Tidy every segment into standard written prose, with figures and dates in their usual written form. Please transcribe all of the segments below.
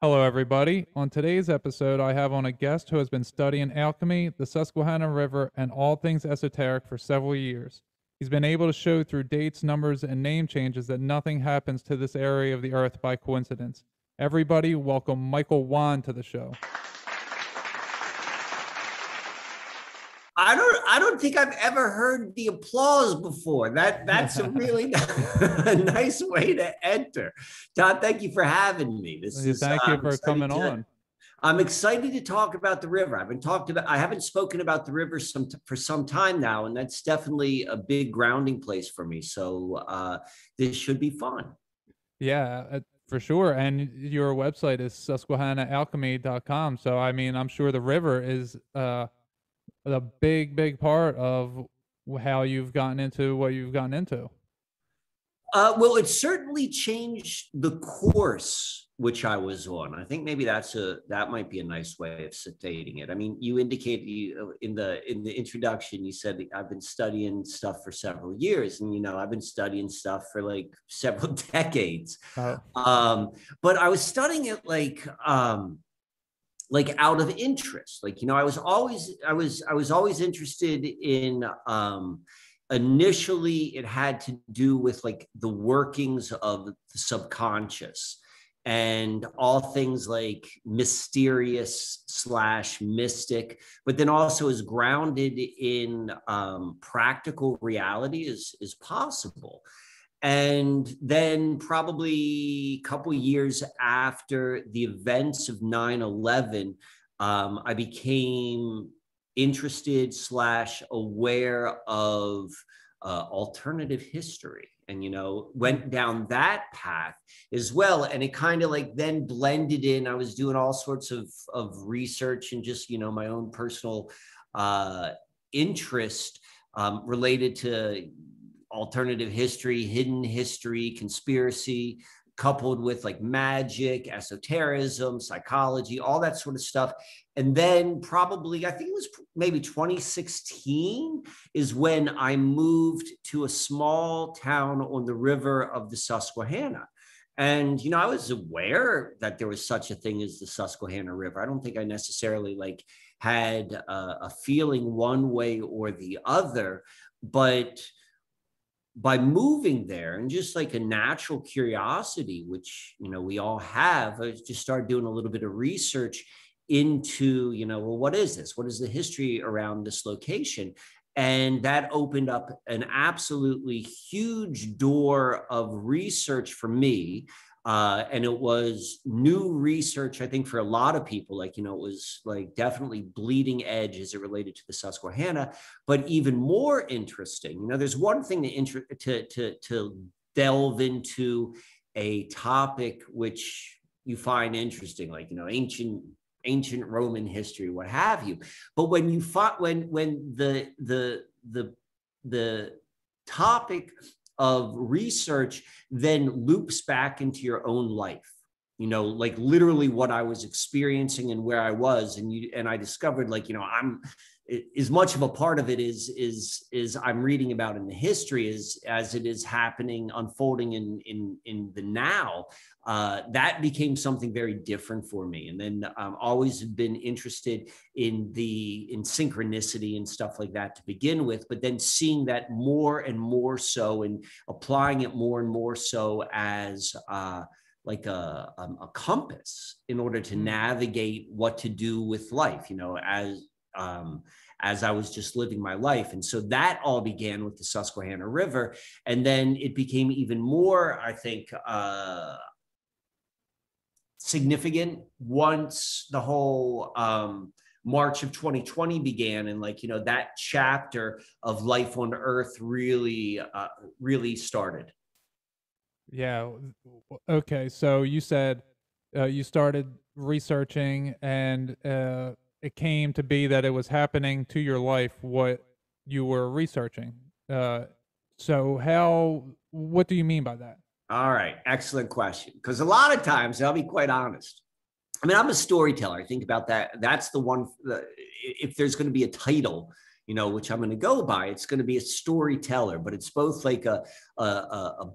Hello, everybody. On today's episode, I have on a guest who has been studying alchemy, the Susquehanna River, and all things esoteric for several years. He's been able to show through dates, numbers, and name changes that nothing happens to this area of the earth by coincidence. Everybody, welcome Michael Wann to the show. I don't think I've ever heard the applause before. That's a really nice way to enter. Todd, thank you for having me. Thank you for coming on. I'm excited to talk about the river. I haven't spoken about the river for some time now, and that's definitely a big grounding place for me. So this should be fun. Yeah, for sure. And your website is susquehannaalchemy.com. So, I mean, I'm sure the river is a big part of how you've gotten into what you've gotten into. Well, it certainly changed the course which I was on. I think maybe that might be a nice way of stating it. I mean, you indicated in the introduction, you said I've been studying stuff for several years, and I've been studying stuff for like several decades. Oh. But I was studying it like out of interest. I was always interested in. Initially, it had to do with like the workings of the subconscious and all things like mysterious / mystic, but then also is grounded in practical reality is possible. And then probably a couple of years after the events of 9/11, I became interested / aware of alternative history, and went down that path as well. And it kind of like then blended in. I was doing all sorts of research and just my own personal interest related to alternative history, hidden history, conspiracy, coupled with like magic, esotericism, psychology, all that sort of stuff. And then probably, I think it was maybe 2016 is when I moved to a small town on the river of the Susquehanna. And, I was aware that there was such a thing as the Susquehanna River. I don't think I necessarily like had a feeling one way or the other, but by moving there and just like a natural curiosity, which, we all have, I just started doing a little bit of research into, well, what is this? What is the history around this location? And that opened up an absolutely huge door of research for me. And it was new research, I think, for a lot of people. Like, it was like definitely bleeding edge as it related to the Susquehanna. But even more interesting, there's one thing to delve into a topic which you find interesting, like ancient Roman history, what have you. But when you when the topic of research then loops back into your own life, like literally what I was experiencing and where I was, and I discovered like, I'm as much of a part of it is I'm reading about in the history as it is happening, unfolding in the now. That became something very different for me. And then always been interested in synchronicity and stuff like that to begin with, but then seeing that more and more so and applying it more and more so as like a compass in order to navigate what to do with life, as I was just living my life. And so that all began with the Susquehanna River. And then it became even more, I think, significant once the whole March of 2020 began. And like, that chapter of life on Earth really started. Yeah. Okay. So you said you started researching and it came to be that it was happening to your life what you were researching. So what do you mean by that? All right. Excellent question. Because a lot of times, I'll be quite honest, I mean, I'm a storyteller. I think about that. That's the one, if there's going to be a title, which I'm going to go by, it's going to be a storyteller, but it's both like a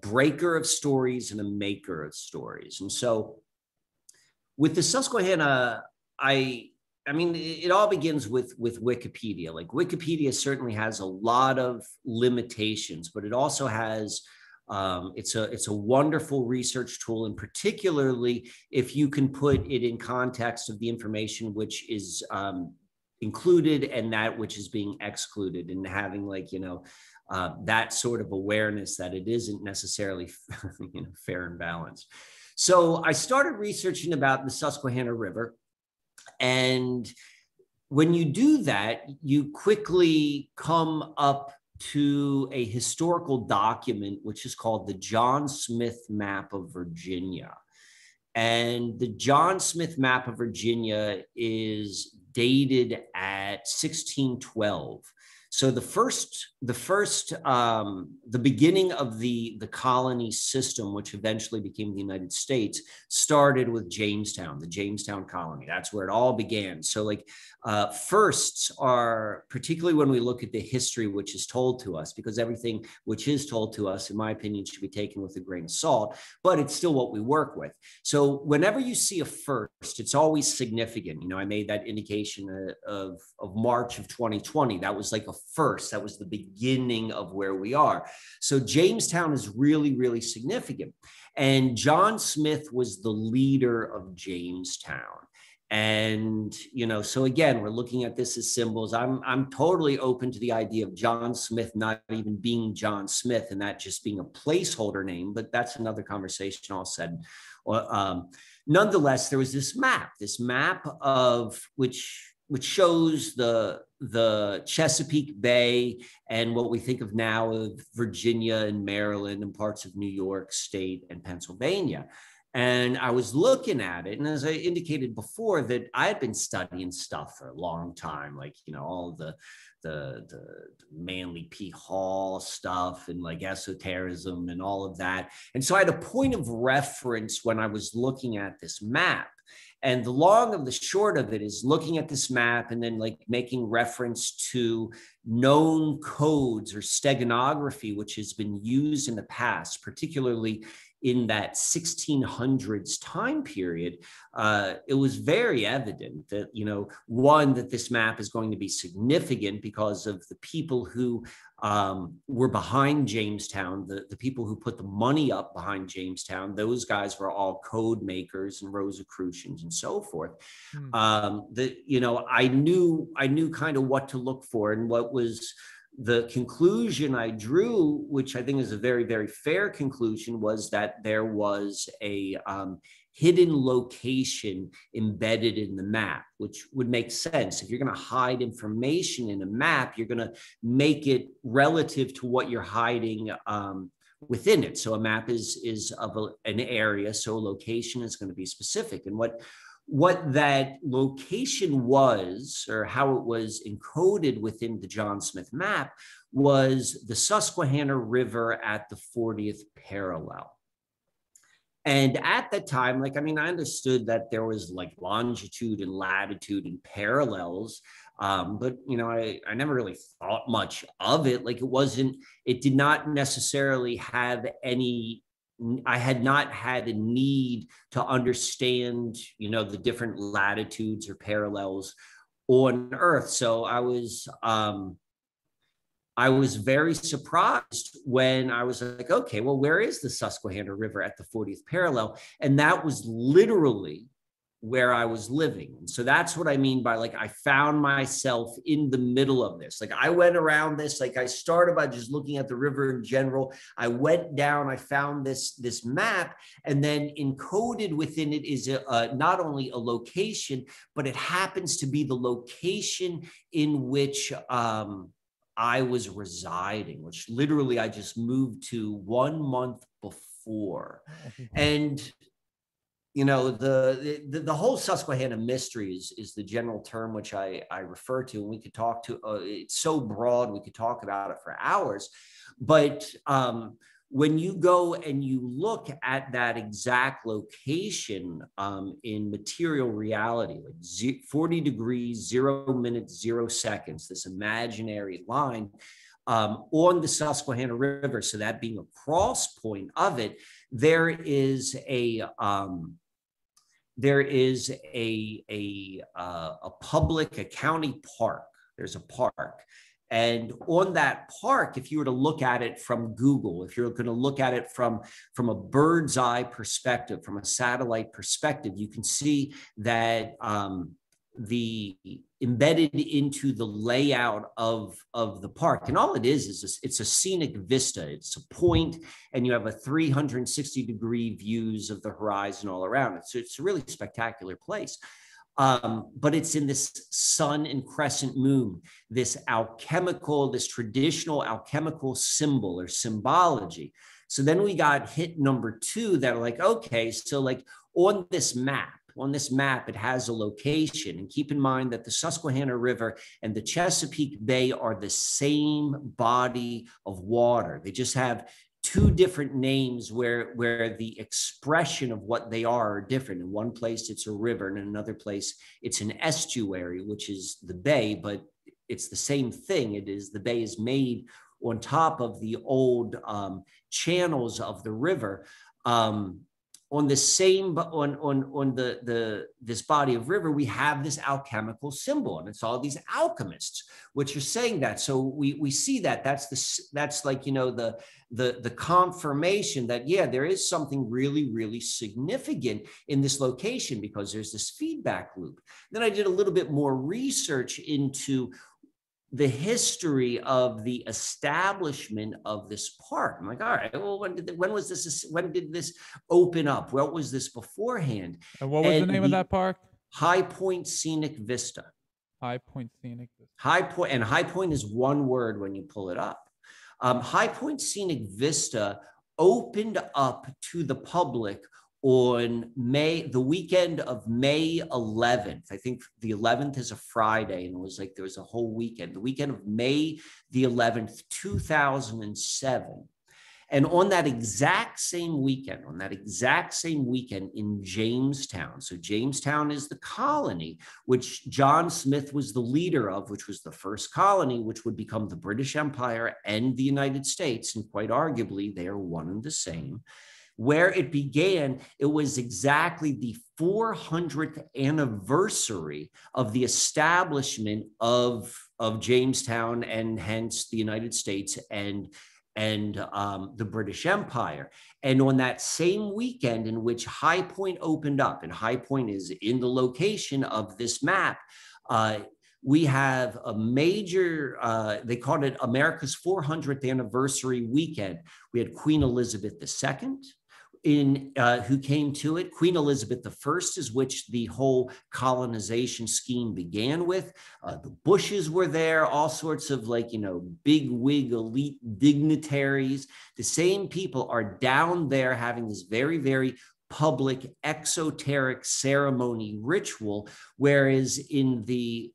breaker of stories and a maker of stories. And so With the Susquehanna, I mean, it all begins with Wikipedia. Like Wikipedia certainly has a lot of limitations, but it also has it's a wonderful research tool, and particularly if you can put it in context of the information which is included and that which is being excluded, and having like that sort of awareness that it isn't necessarily fair and balanced. So I started researching about the Susquehanna River. And when you do that, you quickly come up to a historical document, which is called the John Smith Map of Virginia. And the John Smith Map of Virginia is dated at 1612. So the beginning of the colony system, which eventually became the United States, started with Jamestown, the Jamestown colony. That's where it all began. So like firsts are, particularly when we look at the history which is told to us, because everything which is told to us, in my opinion, should be taken with a grain of salt, but it's still what we work with. So whenever you see a first, it's always significant. I made that indication of March of 2020. That was like a first. That was the beginning of where we are. So Jamestown is really, really significant. And John Smith was the leader of Jamestown. And, so again, we're looking at this as symbols. I'm totally open to the idea of John Smith not even being John Smith and that just being a placeholder name, but that's another conversation all said. Nonetheless, there was this map of which shows the Chesapeake Bay and what we think of now of Virginia and Maryland and parts of New York State and Pennsylvania. And I was looking at it, and as I indicated before, that I had been studying stuff for a long time, like all the Manly P. Hall stuff and like esotericism and all of that. And so I had a point of reference when I was looking at this map. And the long of the short of it is looking at this map and then like making reference to known codes or steganography, which has been used in the past, particularly in that 1600s time period. It was very evident that, one, that this map is going to be significant because of the people who were behind Jamestown, the people who put the money up behind Jamestown. Those guys were all code makers and Rosicrucians and so forth. I knew kind of what to look for, and what was the conclusion I drew, which I think is a very, very fair conclusion, was that there was a hidden location embedded in the map, which would make sense. If you're going to hide information in a map, you're going to make it relative to what you're hiding within it. So a map is of an area, so a location is going to be specific. And what that location was, or how it was encoded within the John Smith map, was the Susquehanna River at the 40th parallel. And at that time, I understood that there was like longitude and latitude and parallels, but I never really thought much of it. It did not necessarily have any. I had not had a need to understand, the different latitudes or parallels on Earth. So I was very surprised when I was like, okay, well, where is the Susquehanna River at the 40th parallel? And that was literally where I was living. And so that's what I mean by I found myself in the middle of this. I went around this, I started by just looking at the river in general. I went down, I found this map, and then encoded within it is not only a location, but it happens to be the location in which I was residing, which literally I just moved to 1 month before. And the whole Susquehanna mystery is the general term which I refer to, and we could talk to. It's so broad, we could talk about it for hours. But when you go and you look at that exact location in material reality, 40 degrees, 0 minutes, 0 seconds, this imaginary line on the Susquehanna River, so that being a cross point of it, there is there is a public, a county park. There's a park. And on that park, if you were to look at it from Google, if you're going to look at it from a bird's eye perspective, from a satellite perspective, you can see that the embedded into the layout of the park. And all it is it's a scenic vista. It's a point, and you have a 360-degree views of the horizon all around it. So it's a really spectacular place. But it's in this sun and crescent moon, this traditional alchemical symbol or symbology. So then we got hit number two that are like, okay, so like on this map, it has a location. And keep in mind that the Susquehanna River and the Chesapeake Bay are the same body of water. They just have two different names where the expression of what they are different. In one place, it's a river, and in another place, it's an estuary, which is the bay, but it's the same thing. The bay is made on top of the old channels of the river. On the same, on this body of river, we have this alchemical symbol, and it's all these alchemists which are saying that. So we see that that's like, you know, the confirmation that, yeah, there is something really, really significant in this location, because there's this feedback loop. Then I did a little bit more research into the history of the establishment of this park. I'm like, all right, well, when did this open up? What was this beforehand? And what was the name of that park? High Point Scenic Vista. High Point Scenic Vista. High Point is one word when you pull it up. High Point Scenic Vista opened up to the public on the weekend of May 11th. I think the 11th is a Friday, and it was like there was a whole weekend. The weekend of May the 11th, 2007. And on that exact same weekend in Jamestown, so Jamestown is the colony which John Smith was the leader of, which was the first colony, which would become the British Empire and the United States. And quite arguably, they are one and the same. Where it began, it was exactly the 400th anniversary of the establishment of Jamestown, and hence the United States and the British Empire. And on that same weekend in which High Point opened up, and High Point is in the location of this map, we have a major, they called it America's 400th anniversary weekend. We had Queen Elizabeth II, who came to it. Queen Elizabeth I is which the whole colonization scheme began with. The Bushes were there, all sorts of like, you know, big wig elite dignitaries. The same people are down there having this very, very public exoteric ceremony ritual, whereas in the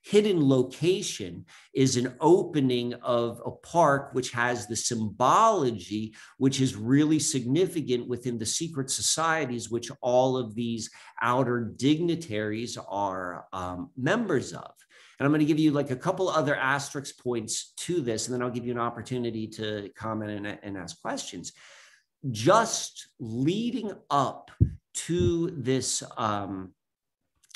hidden location is an opening of a park which has the symbology which is really significant within the secret societies which all of these outer dignitaries are members of. And I'm going to give you like a couple other asterisk points to this, and then I'll give you an opportunity to comment and ask questions. Just leading up to this, to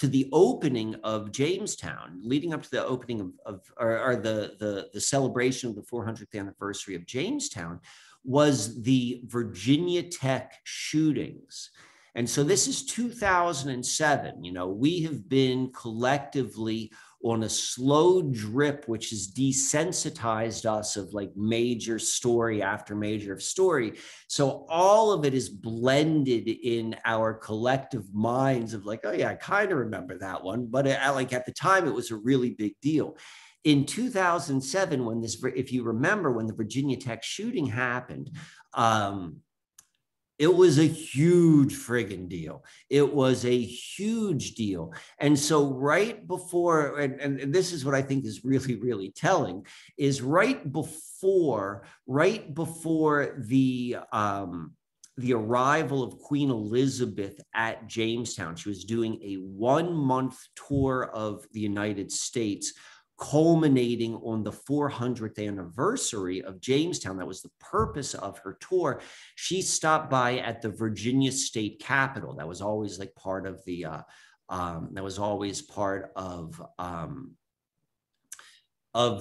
the opening of Jamestown, leading up to the opening or the celebration of the 400th anniversary of Jamestown, was the Virginia Tech shootings. And so this is 2007. You know, we have been collectively on a slow drip, which has desensitized us of like major story after major story. So all of it is blended in our collective minds of like, oh yeah, I kind of remember that one. But like at the time, it was a really big deal. In 2007, when if you remember, when the Virginia Tech shooting happened, it was a huge friggin' deal. It was a huge deal. And so right before, and this is what I think is really, really telling, is right before the arrival of Queen Elizabeth at Jamestown, she was doing a 1-month tour of the United States. culminating on the 400th anniversary of Jamestown. That was the purpose of her tour. She stopped by at the Virginia State Capitol. That was always like part of the that was always part of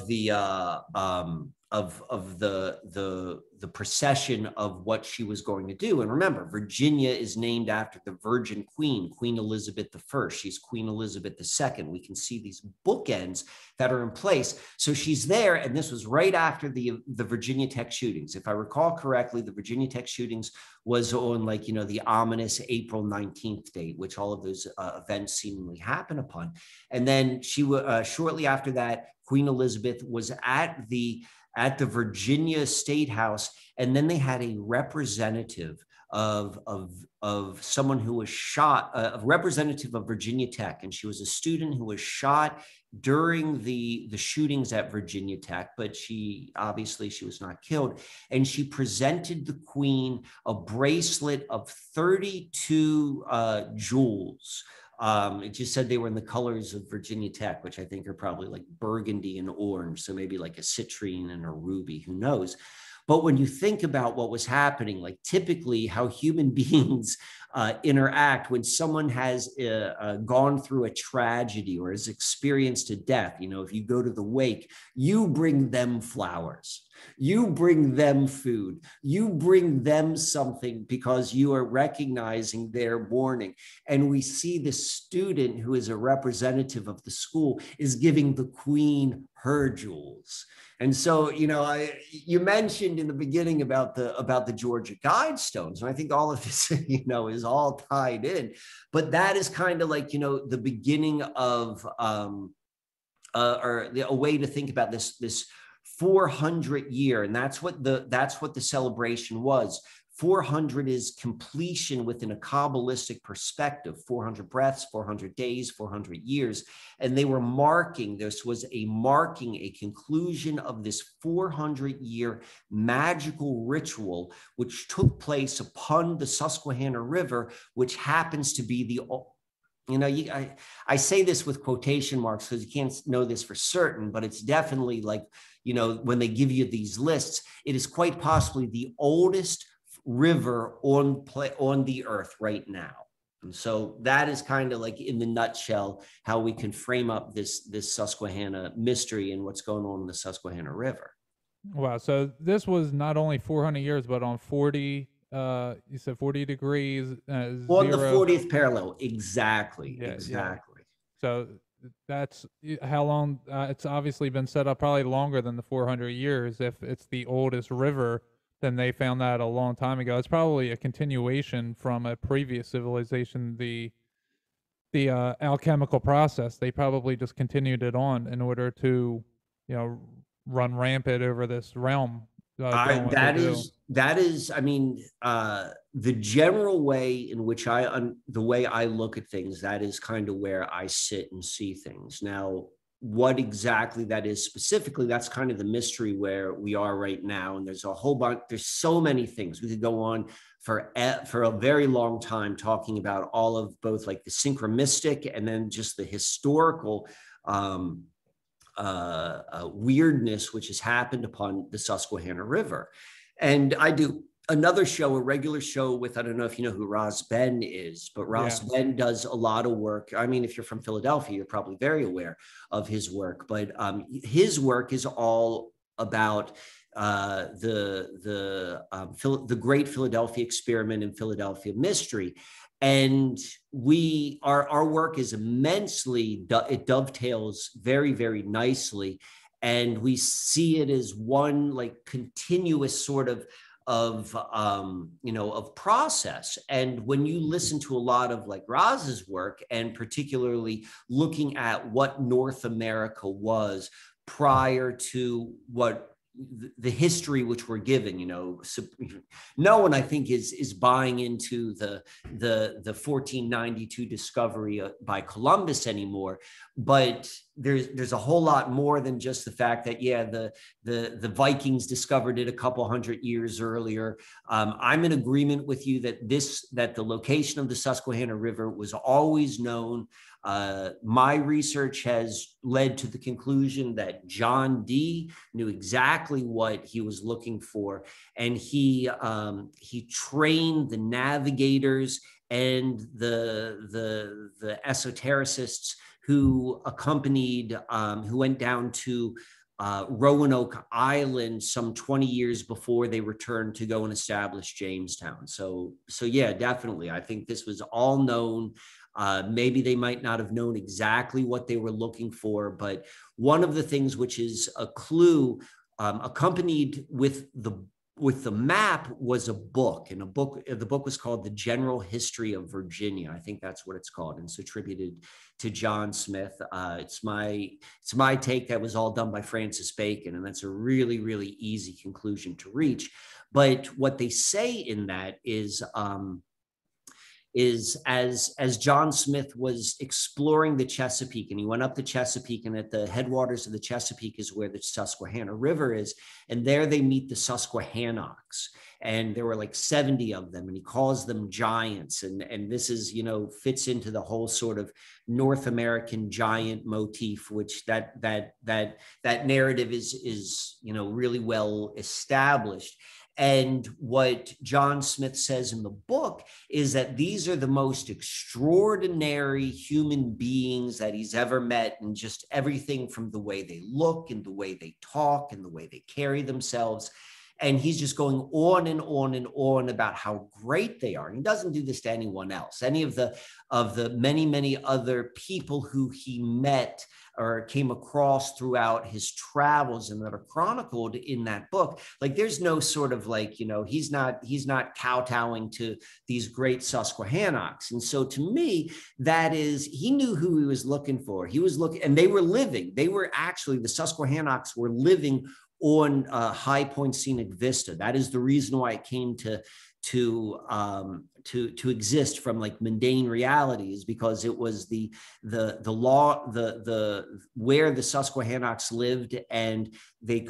the the procession of what she was going to do. And remember, Virginia is named after the Virgin Queen, Queen Elizabeth I. She's Queen Elizabeth II. We can see these bookends that are in place. So she's there, and this was right after the Virginia Tech shootings. If I recall correctly, the Virginia Tech shootings was on, like, you know, the ominous April 19th date, which all of those events seemingly happen upon. And then she shortly after that, Queen Elizabeth was at the Virginia State House, and then they had a representative of someone who was shot, a representative of Virginia Tech, and she was a student who was shot during the shootings at Virginia Tech, but she was not killed. And she presented the Queen a bracelet of 32 jewels. It just said they were in the colors of Virginia Tech, which I think are probably like burgundy and orange. So maybe like a citrine and a ruby, who knows? But when you think about what was happening, like typically how human beings interact when someone has gone through a tragedy or has experienced a death, you know, if you go to the wake, you bring them flowers, you bring them food, you bring them something because you are recognizing their mourning. And we see this student who is a representative of the school is giving the Queen her jewels. And so, you know, you mentioned in the beginning about the Georgia Guidestones, and I think all of this, you know, is all tied in. But that is kind of like, you know, the beginning of a way to think about this 400 year, and that's what the celebration was. 400 is completion within a Kabbalistic perspective, 400 breaths, 400 days, 400 years. And they were marking, this was a conclusion of this 400-year magical ritual, which took place upon the Susquehanna River, which happens to be the, you know, I say this with quotation marks because you can't know this for certain, but it's definitely like, you know, when they give you these lists, it is quite possibly the oldest river on the earth right now. And so that is kind of like, in the nutshell, how we can frame up this Susquehanna mystery and what's going on in the Susquehanna River. Wow. So this was not only 400 years, but on 40, you said 40 degrees. On the 40th parallel. Exactly. Yeah, exactly. Yeah. So that's how long it's obviously been set up, probably longer than the 400 years. If it's the oldest river, then they found that a long time ago. It's probably a continuation from a previous civilization, the alchemical process. They probably just continued it on in order to, you know, run rampant over this realm. That is, I mean, the general way in which the way I look at things, that is kind of where I sit and see things. Now, what exactly that is specifically, that's kind of the mystery where we are right now. And there's a whole bunch, there's so many things. We could go on for a very long time talking about all of both like the synchromistic and then just the historical weirdness which has happened upon the Susquehanna River. And I do another show, a regular show with, I don't know if you know who Ross Ben is, but Ross Ben does a lot of work. I mean, if you're from Philadelphia, you're probably very aware of his work, but his work is all about the Great Philadelphia Experiment and Philadelphia Mystery. And our work is immensely, it dovetails very, very nicely. And we see it as one like continuous sort of process. And when you listen to a lot of like Roz's work, and particularly looking at what North America was prior to what the history which we're given, you know, no one I think is buying into the 1492 discovery by Columbus anymore. But there's a whole lot more than just the fact that the Vikings discovered it a couple hundred years earlier. I'm in agreement with you that the location of the Susquehanna River was always known. My research has led to the conclusion that John Dee knew exactly what he was looking for, and he trained the navigators and the esotericists who accompanied, who went down to Roanoke Island some 20 years before they returned to go and establish Jamestown. So yeah, definitely. I think this was all known. Maybe they might not have known exactly what they were looking for, but one of the things which is a clue, accompanied with the map, was a book, and the book was called The General History of Virginia. I think that's what it's called, and it's attributed to John Smith. It's my take that was all done by Francis Bacon, and that's a really, really easy conclusion to reach. But what they say in that is as John Smith was exploring the Chesapeake, and he went up the Chesapeake, and at the headwaters of the Chesapeake is where the Susquehanna River is, and there they meet the Susquehannocks, and there were like 70 of them, and he calls them giants, and this is, fits into the whole sort of North American giant motif, which that narrative is really well established. And what John Smith says in the book is that these are the most extraordinary human beings that he's ever met, and just everything from the way they look and the way they talk and the way they carry themselves. And he's just going on and on and on about how great they are. And he doesn't do this to anyone else. Any of the many, many other people who he met or came across throughout his travels and that are chronicled in that book, like there's no sort of he's not kowtowing to these great Susquehannocks. And so to me, that is, he knew who he was looking for. He was looking, and they were actually, the Susquehannocks were living on High Point Scenic Vista. That is the reason why it came to exist from like mundane realities, because it was the where the Susquehannocks lived, and they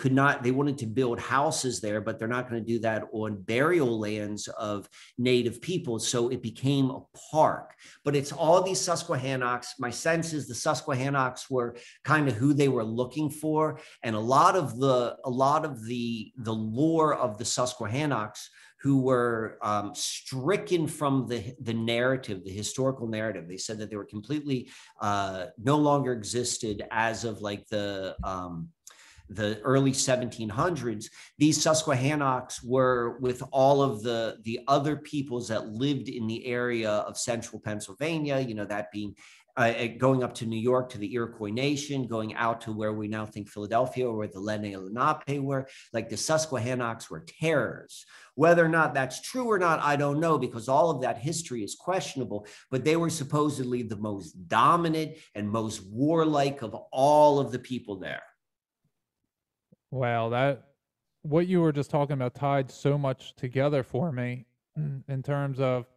wanted to build houses there, but they're not going to do that on burial lands of native peoples. So it became a park. But it's all these Susquehannocks. My sense is the Susquehannocks were kind of who they were looking for, and a lot of the lore of the Susquehannocks, who were stricken from the narrative, the historical narrative. They said that they were completely no longer existed as of like the early 1700s. These Susquehannocks were with all of the other peoples that lived in the area of central Pennsylvania, that being going up to New York to the Iroquois Nation, going out to where we now think Philadelphia, or where the Lenape were. Like the Susquehannocks were terrors. Whether or not that's true or not, I don't know, because all of that history is questionable, but they were supposedly the most dominant and most warlike of all of the people there. Wow, what you were just talking about tied so much together for me in terms of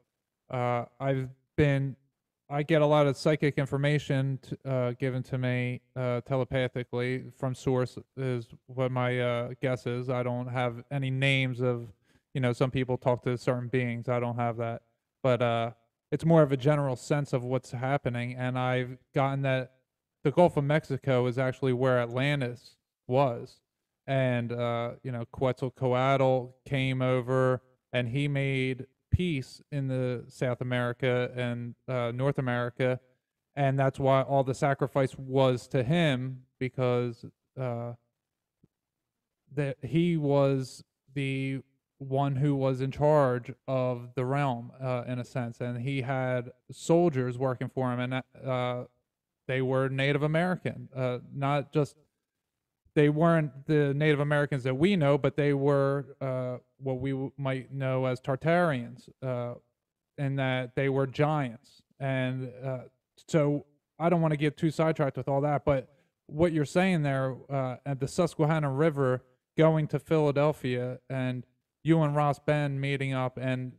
I get a lot of psychic information given to me telepathically from source, is what my guess is. I don't have any names of, some people talk to certain beings. I don't have that. But it's more of a general sense of what's happening. And I've gotten that the Gulf of Mexico is actually where Atlantis was. And, Quetzalcoatl came over and he made peace in the South America and North America, and that's why all the sacrifice was to him, because that he was the one who was in charge of the realm, in a sense, and he had soldiers working for him, and they were Native American, not just. They weren't the Native Americans that we know, but they were what we might know as Tartarians, in that they were giants. And so I don't want to get too sidetracked with all that, but what you're saying there, at the Susquehanna River going to Philadelphia, and you and Ross Ben meeting up, and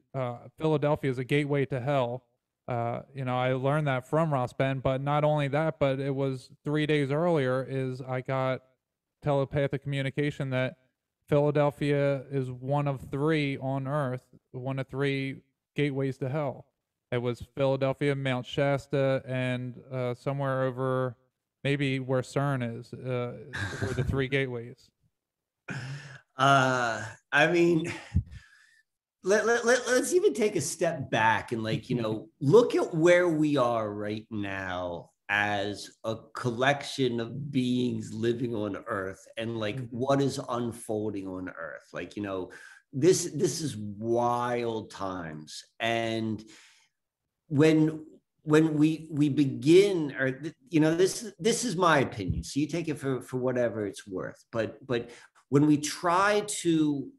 Philadelphia is a gateway to hell. I learned that from Ross Ben, but not only that, but it was 3 days earlier is I got telepathic communication that Philadelphia is one of three on Earth, one of three gateways to hell. It was Philadelphia, Mount Shasta, and somewhere over maybe where CERN is, were the three gateways. I mean, let's even take a step back and look at where we are right now as a collection of beings living on Earth, and what is unfolding on Earth. This is wild times. And when we begin, or this is my opinion, so you take it for whatever it's worth, but when we try to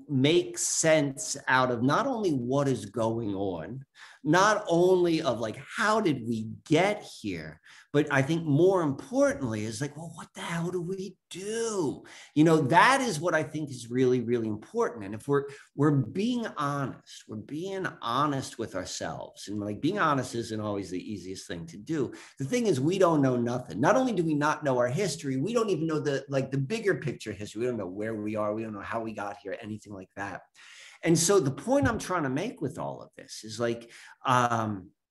make sense out of not only what is going on, not only of how did we get here, but I think more importantly is well, what the hell do we do? That is what I think is really, really important. And if we're being honest with ourselves, and being honest isn't always the easiest thing to do. The thing is, we don't know nothing. Not only do we not know our history, we don't even know the bigger picture history. We don't know where we are. We don't know how we got here, anything like that. And so the point I'm trying to make with all of this is we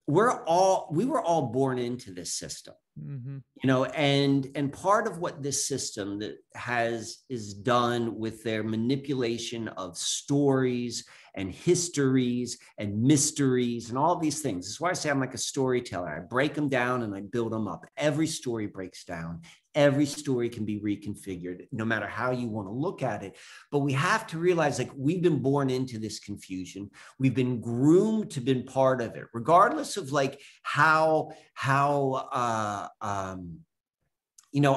were all born into this system, and part of what this system is done with their manipulation of stories and histories and mysteries and all these things. This is why I say I'm like a storyteller. I break them down and I build them up. Every story breaks down. Every story can be reconfigured, no matter how you want to look at it. But we have to realize we've been born into this confusion. We've been groomed to be part of it, regardless of how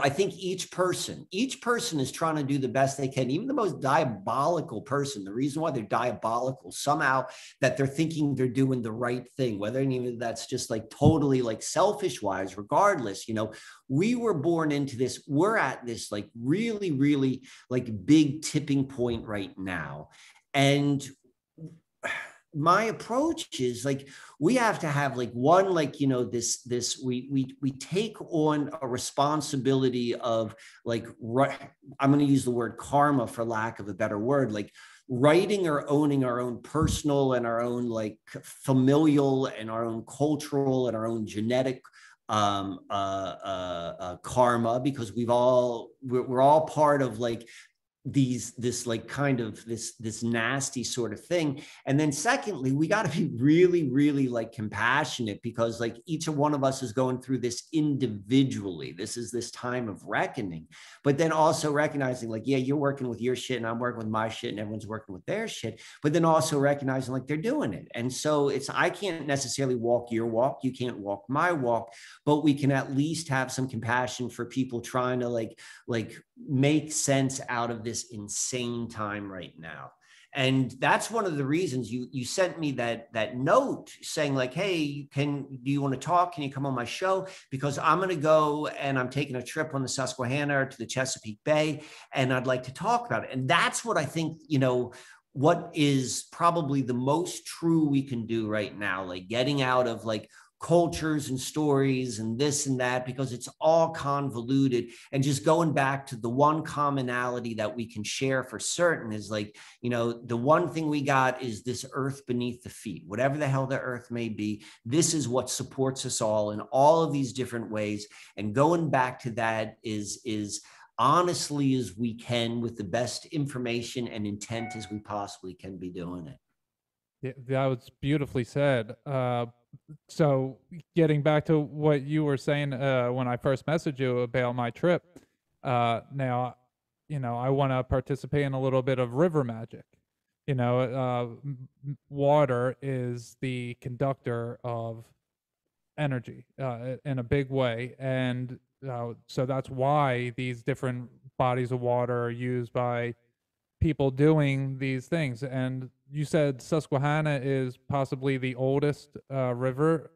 I think each person is trying to do the best they can. Even the most diabolical person, the reason why they're diabolical somehow, that they're thinking they're doing the right thing, whether even that's just totally selfish wise, regardless, we were born into this. We're at this really, really big tipping point right now. And my approach is we have to have one, we take on a responsibility of I'm going to use the word karma for lack of a better word, writing or owning our own personal and our own familial and our own cultural and our own genetic karma, because we're all part of this nasty sort of thing. And then secondly, we got to be really, really compassionate, because each one of us is going through this individually. This is this time of reckoning, but then also recognizing yeah, you're working with your shit and I'm working with my shit and everyone's working with their shit, but then also recognizing they're doing it. And so I can't necessarily walk your walk. You can't walk my walk, but we can at least have some compassion for people trying to make sense out of this insane time right now. And that's one of the reasons you sent me that note saying hey, do you want to talk? Can you come on my show? Because I'm going to go and I'm taking a trip on the Susquehanna to the Chesapeake Bay, and I'd like to talk about it. And that's what I think, what is probably the most true we can do right now, getting out of cultures and stories and this and that, because it's all convoluted, and just going back to the one commonality that we can share for certain is the one thing we got is this earth beneath the feet, whatever the hell the earth may be. This is what supports us all in all of these different ways. And going back to that is honestly as we can, with the best information and intent as we possibly can, be doing it. Yeah, that was beautifully said. So getting back to what you were saying when I first messaged you about my trip, now, I want to participate in a little bit of river magic. Water is the conductor of energy in a big way, and so that's why these different bodies of water are used by people doing these things. And you said Susquehanna is possibly the oldest river.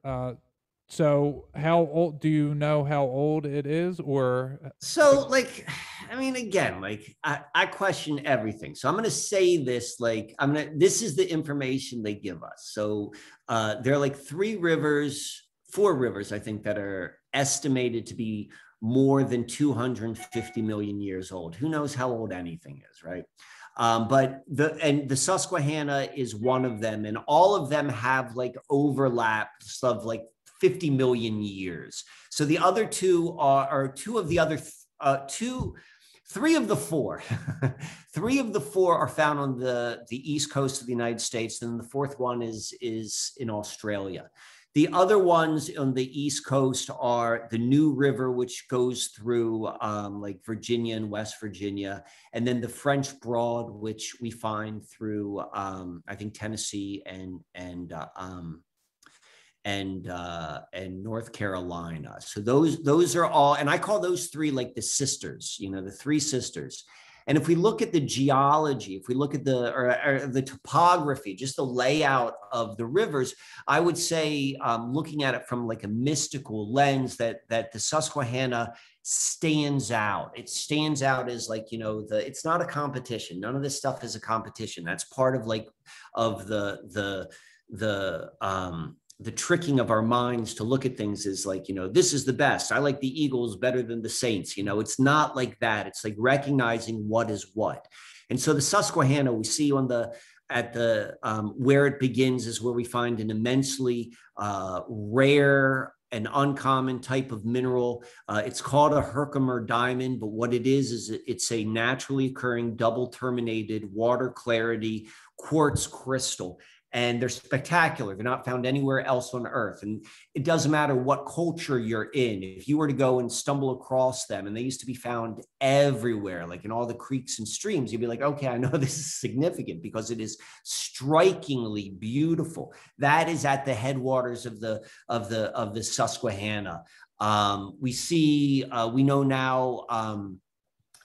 So how old, do you know how old it is? Or so again, I question everything. So I'm going to say this, this is the information they give us. So there are 4 rivers, I think, that are estimated to be more than 250 million years old. Who knows how old anything is, right? But the Susquehanna is one of them, and all of them have like overlaps of like 50 million years. So the other two are two of the other three of the four. Three of the four are found on the east coast of the United States, and the fourth one is in Australia. The other ones on the East Coast are the New River, which goes through like Virginia and West Virginia, and then the French Broad, which we find through I think Tennessee and North Carolina. So those are all, and I call those three like the sisters, you know, the three sisters. And if we look at the geology, if we look at the topography, just the layout of the rivers, I would say, looking at it from like a mystical lens, that the Susquehanna stands out. It stands out as like, you know, it's not a competition. None of this stuff is a competition. That's part of like of the tricking of our minds to look at things is like, you know, this is the best. I like the Eagles better than the Saints. You know, it's not like that. It's like recognizing what is what. And so the Susquehanna, we see on where it begins is where we find an immensely rare and uncommon type of mineral. It's called a Herkimer diamond, but what it is it's a naturally occurring double terminated water clarity quartz crystal. And they're spectacular. They're not found anywhere else on Earth. And it doesn't matter what culture you're in. If you were to go and stumble across them, and they used to be found everywhere, like in all the creeks and streams, you'd be like, okay, I know this is significant because it is strikingly beautiful. That is at the headwaters of the Susquehanna. We know now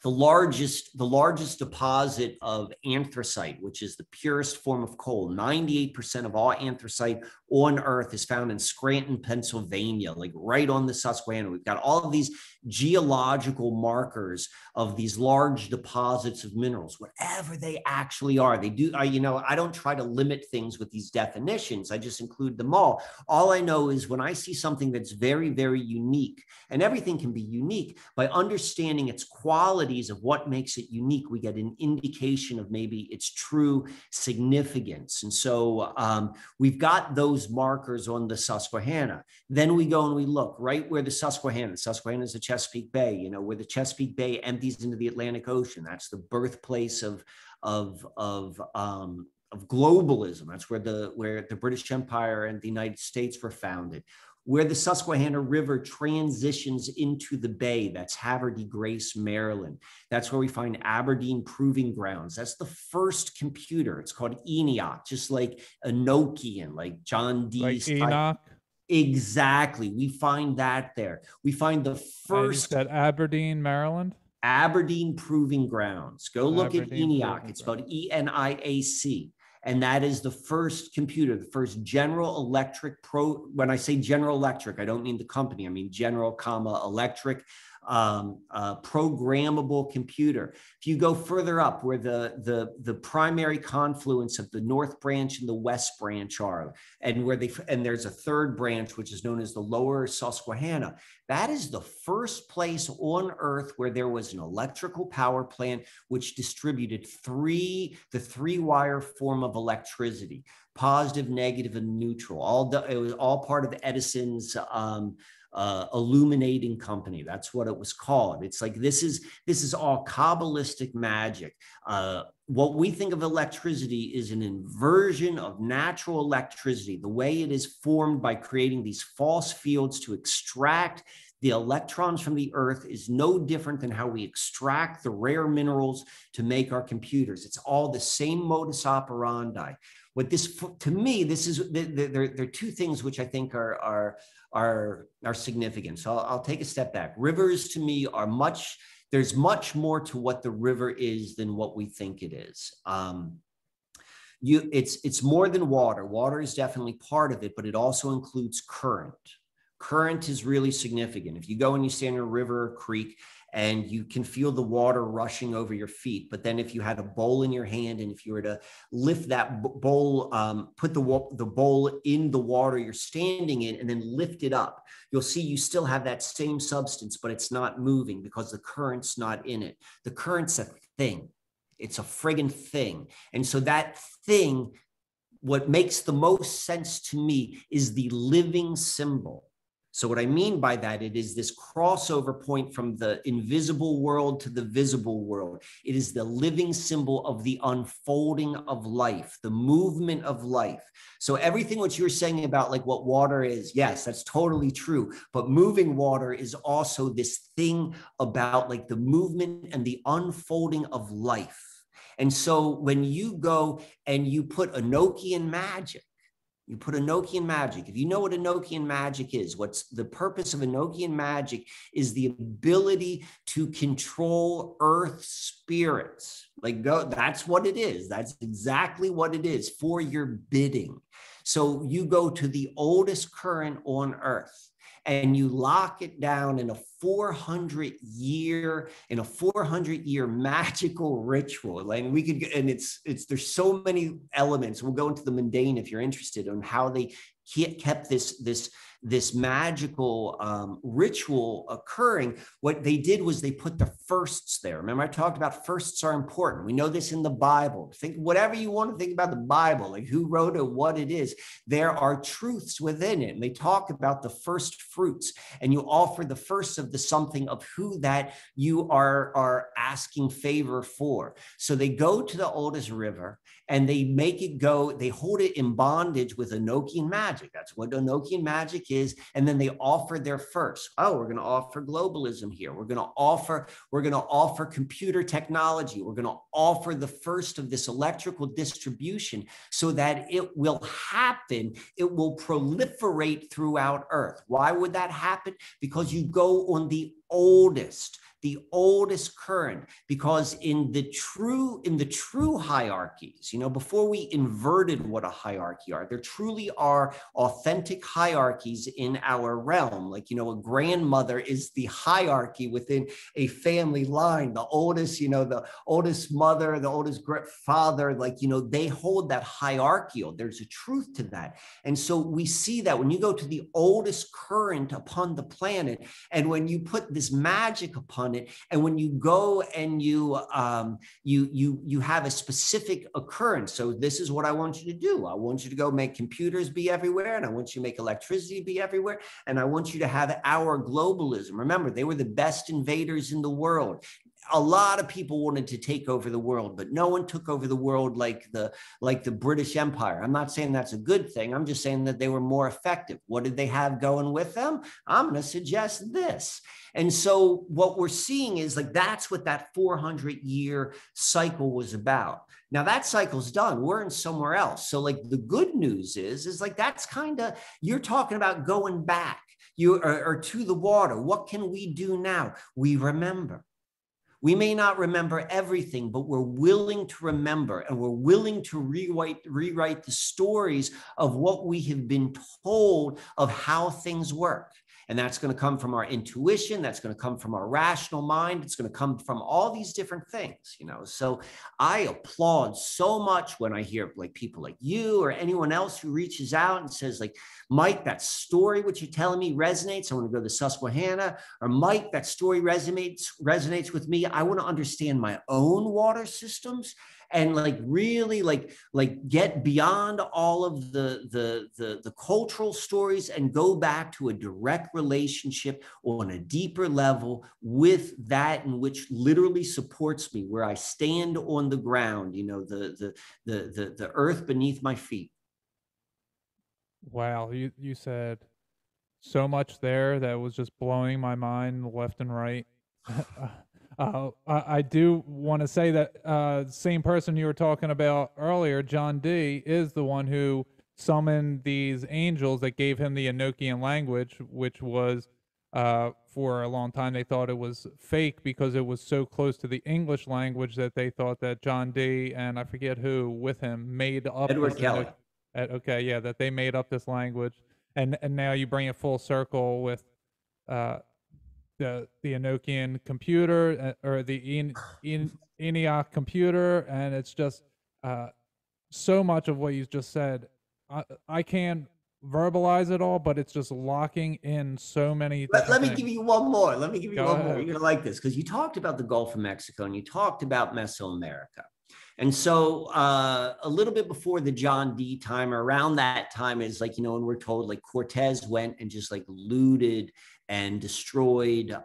the largest deposit of anthracite, which is the purest form of coal. 98% of all anthracite on Earth is found in Scranton, Pennsylvania, like right on the Susquehanna. We've got all of these geological markers of these large deposits of minerals, whatever they actually are. They do, you know, I don't try to limit things with these definitions. I just include them all. All I know is when I see something that's very, very unique, and everything can be unique, by understanding its qualities of what makes it unique, we get an indication of maybe its true significance. And so we've got those markers on the Susquehanna. Then we go and we look right where the Susquehanna is the Chesapeake Bay, you know, where the Chesapeake Bay empties into the Atlantic Ocean. That's the birthplace of globalism. That's where the British Empire and the United States were founded. Where the Susquehanna River transitions into the bay, that's Havre de Grace, Maryland. That's where we find Aberdeen Proving Grounds. That's the first computer. It's called ENIAC, just like a Nokian, like John Dee's. Like Enoch? Exactly. We find that there. We find the first. At Aberdeen, Maryland? Aberdeen Proving Grounds. Go look at Aberdeen ENIAC. It's spelled ENIAC. And that is the first computer, the first General Electric when I say General Electric, I don't mean the company. I mean General, Electric, programmable computer. If you go further up where the primary confluence of the North Branch and the West Branch are, and there's a third branch, which is known as the Lower Susquehanna, that is the first place on Earth where there was an electrical power plant which distributed the three-wire form of electricity, positive, negative, and neutral. It was all part of Edison's illuminating company. That's what it was called. It's like this is all Kabbalistic magic. What we think of electricity is an inversion of natural electricity. The way it is formed by creating these false fields to extract the electrons from the Earth is no different than how we extract the rare minerals to make our computers. It's all the same modus operandi. To me, there are two things which I think are significant. So I'll take a step back. Rivers to me there's much more to what the river is than what we think it is. It's more than water. Water is definitely part of it, but it also includes current. Current is really significant. If you go and you stand in a river or creek and you can feel the water rushing over your feet, but then if you had a bowl in your hand and if you were to lift that bowl, put the bowl in the water you're standing in and then lift it up, you'll see you still have that same substance, but it's not moving because the current's not in it. The current's a thing. It's a friggin' thing. And so that thing, what makes the most sense to me is the living symbol. So what I mean by that, it is this crossover point from the invisible world to the visible world. It is the living symbol of the unfolding of life, the movement of life. So everything what you're saying about like what water is, yes, that's totally true. But moving water is also this thing about like the movement and the unfolding of life. And so when you go and you put a Nokian Magick, you put a Nokian Magick. If you know what a Nokian Magick is, what's the purpose of a Nokian Magick is the ability to control earth spirits. Like go, that's what it is. That's exactly what it is for your bidding. So you go to the oldest current on earth and you lock it down in a 400 year magical ritual. And we could, and it's there's so many elements. We'll go into the mundane if you're interested on how they kept this magical ritual occurring. What they did was they put the firsts there. Remember, I talked about firsts are important. We know this in the Bible. Think whatever you want to think about the Bible, like who wrote it, what it is. There are truths within it. And they talk about the first fruits, and you offer the first of the something of who that you are asking favor for. So they go to the oldest river and they make it go, they hold it in bondage with a Nokian Magick. That's what a Nokian Magick is. And then they offer their first. Oh, we're going to offer globalism here. We're going to offer computer technology. We're going to offer the first of this electrical distribution so that it will happen. It will proliferate throughout Earth. Why would that happen? Because you go on the oldest current, because in the true hierarchies, before we inverted what a hierarchy are, there truly are authentic hierarchies in our realm. Like, a grandmother is the hierarchy within a family line. The oldest, the oldest mother, the oldest father, they hold that hierarchical. There's a truth to that. And so we see that when you go to the oldest current upon the planet, and when you put this magic upon it, and when you go and you have a specific occurrence. So this is what I want you to do. I want you to go make computers be everywhere, and I want you to make electricity be everywhere, and I want you to have our globalism. Remember, they were the best invaders in the world. A lot of people wanted to take over the world, but no one took over the world like the British Empire. I'm not saying that's a good thing. I'm just saying that they were more effective. What did they have going with them? I'm going to suggest this. And so what we're seeing is that's what that 400-year cycle was about. Now that cycle's done. We're in somewhere else. So the good news is that's kind of, you're talking about going back or to the water. What can we do now? We remember. We may not remember everything, but we're willing to remember, and we're willing to rewrite the stories of what we have been told of how things work. And that's going to come from our intuition. That's going to come from our rational mind. It's going to come from all these different things, So I applaud so much when I hear people like you or anyone else who reaches out and says Mike, that story, what you're telling me resonates. I want to go to Susquehanna. Or Mike, that story resonates with me. I want to understand my own water systems and really get beyond all of the cultural stories and go back to a direct relationship on a deeper level with that in which literally supports me, where I stand on the ground, the earth beneath my feet. Wow, you said so much there that was just blowing my mind left and right. I do want to say that same person you were talking about earlier, John D, is the one who summoned these angels that gave him the Enochian language, which was for a long time they thought it was fake because it was so close to the English language that they thought that John D and I forget who with him made up Edward Kelly. Okay, yeah, that they made up this language, and now you bring it full circle with the Enochian computer or the ENIAC computer, and it's just so much of what you just said. I can verbalize it all, but it's just locking in so many different Let me things. give you one more. Let me give you Go one more. ahead. You're going to like this because you talked about the Gulf of Mexico and you talked about Mesoamerica. And so a little bit before the John D time, or around that time, is like, when we're told like Cortez went and just like looted and destroyed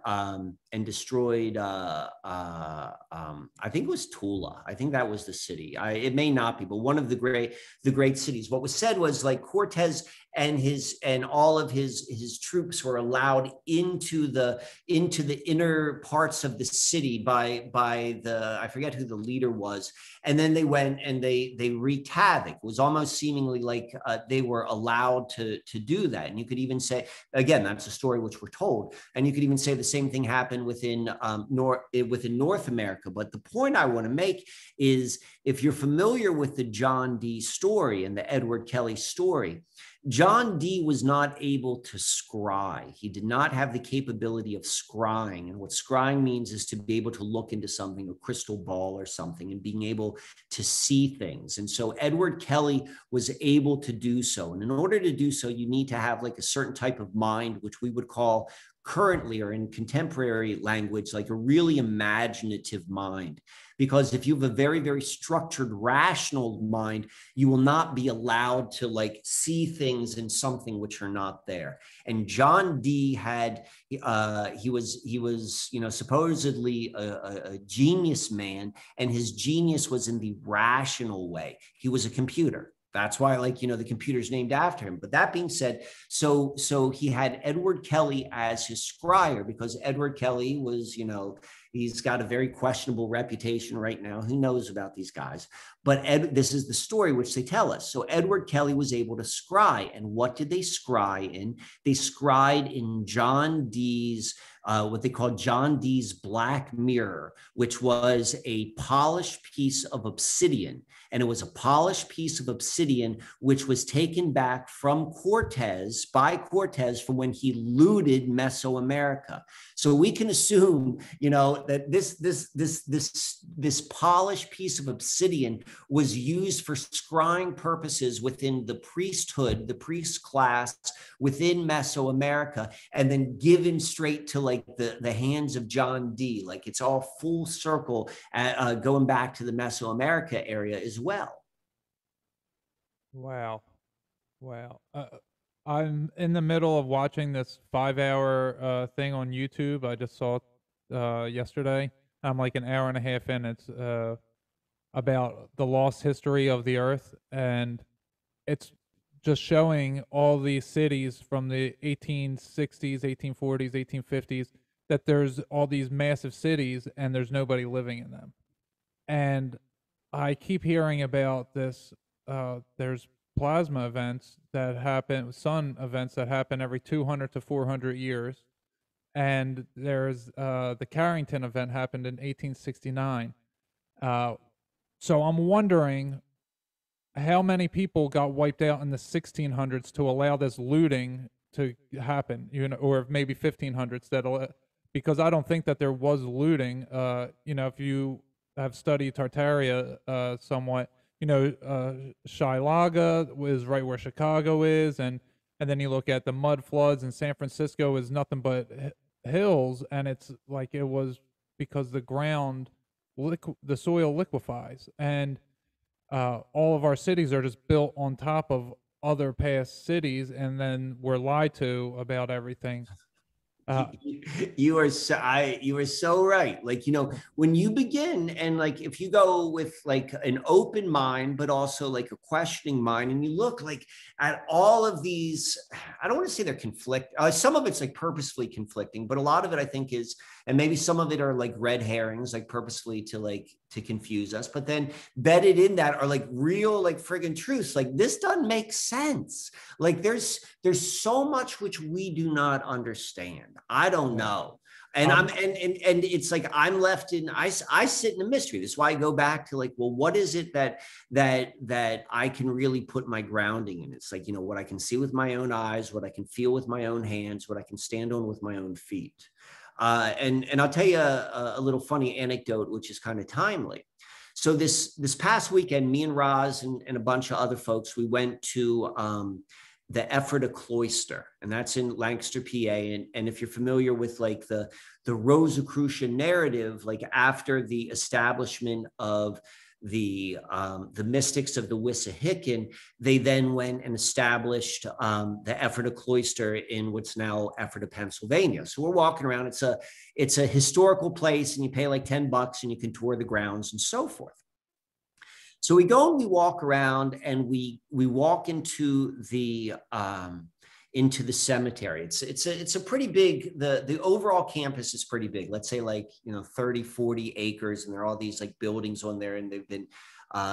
I think it was Tula. I think that was the city. It may not be, but one of the great cities. What was said was like Cortez and all of his troops were allowed into the inner parts of the city by the, I forget who the leader was, and then they went and they wreaked havoc. It was almost seemingly like they were allowed to do that. And you could even say, again, that's a story which we're told, and you could even say the same thing happened within North America. But the point I want to make is, if you're familiar with the John D story and the Edward Kelly story, John D was not able to scry. He did not have the capability of scrying. And what scrying means is to be able to look into something, a crystal ball or something, and being able to see things. And so Edward Kelly was able to do so. And in order to do so, you need to have like a certain type of mind, which we would call currently, or in contemporary language, like a really imaginative mind. Because if you have a very, very structured, rational mind, you will not be allowed to like see things in something which are not there. And John D had, he was, supposedly a genius man, and his genius was in the rational way. He was a computer. That's why, like, the computer's named after him. But that being said, so he had Edward Kelly as his scryer, because Edward Kelly was, he's got a very questionable reputation right now. Who knows about these guys? But this is the story which they tell us. So Edward Kelly was able to scry. And what did they scry in? They scried in John Dee's, what they call John Dee's Black Mirror, which was a polished piece of obsidian. And it was a polished piece of obsidian which was taken back from Cortez, by Cortez, from when he looted Mesoamerica. So we can assume, that this polished piece of obsidian was used for scrying purposes within the priesthood, the priest class within Mesoamerica, and then given straight to like the hands of John D. Like, it's all full circle, going back to the Mesoamerica area as well. Wow. Wow. I'm in the middle of watching this 5 hour thing on YouTube. I just saw it yesterday. I'm like an hour and a half in. It's about the lost history of the earth, and it's just showing all these cities from the 1860s, 1840s, 1850s, that there's all these massive cities and there's nobody living in them. And I keep hearing about this. There's plasma events that happen, sun events that happen every 200 to 400 years. And there's the Carrington event happened in 1869. So I'm wondering how many people got wiped out in the 1600s to allow this looting to happen, or maybe 1500s, because I don't think that there was looting. If you have studied Tartaria somewhat, Shilaga is right where Chicago is, and then you look at the mud floods in San Francisco is nothing but hills, and it's like it was because the ground, the soil liquefies, and all of our cities are just built on top of other past cities, and then we're lied to about everything. You are so right. Like, when you begin, and like, if you go with like an open mind, but also like a questioning mind, and you look like at all of these, I don't want to say they're some of it's like purposefully conflicting, but a lot of it I think is, and maybe some of it are like red herrings, like purposely to confuse us, but then bedded in that are like real, like friggin' truths. Like, this doesn't make sense. Like, there's so much which we do not understand. I don't know. And and it's like I'm left in, I sit in a mystery. That's why I go back to like, well, what is it that I can really put my grounding in? It's like, what I can see with my own eyes, what I can feel with my own hands, what I can stand on with my own feet. And I'll tell you a little funny anecdote, which is kind of timely. So this past weekend, me and Roz and a bunch of other folks, we went to the Ephrata Cloister, and that's in Lancaster, PA. And if you're familiar with like the Rosicrucian narrative, like after the establishment of the mystics of the Wissahickon, they then went and established the Ephrata Cloister in what's now Ephrata, Pennsylvania. So we're walking around. It's a historical place, and you pay like $10 and you can tour the grounds and so forth. So we go and we walk around, and we walk into the cemetery. It's a pretty big, the overall campus is pretty big. Let's say like, 30, 40 acres, and there are all these like buildings on there, and they've been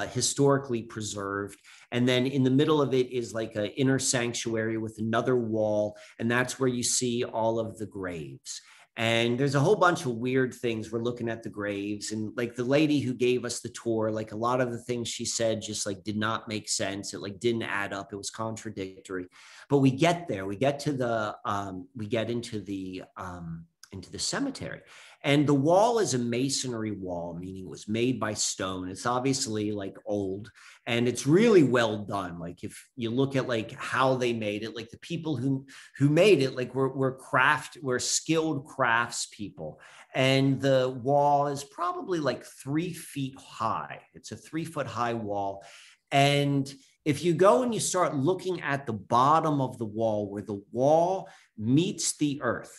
historically preserved. And then in the middle of it is like an inner sanctuary with another wall, and that's where you see all of the graves. And there's a whole bunch of weird things. We're looking at the graves, and like the lady who gave us the tour, like a lot of the things she said just like did not make sense. It like didn't add up. It was contradictory. But we get there. We get into the cemetery, and the wall is a masonry wall, meaning it was made by stone. It's obviously like old, and it's really well done. Like if you look at like how they made it, like the people who made it, like we're skilled craftspeople. And the wall is probably like 3 feet high. It's a 3-foot high wall. And if you go and you start looking at the bottom of the wall, where the wall meets the earth,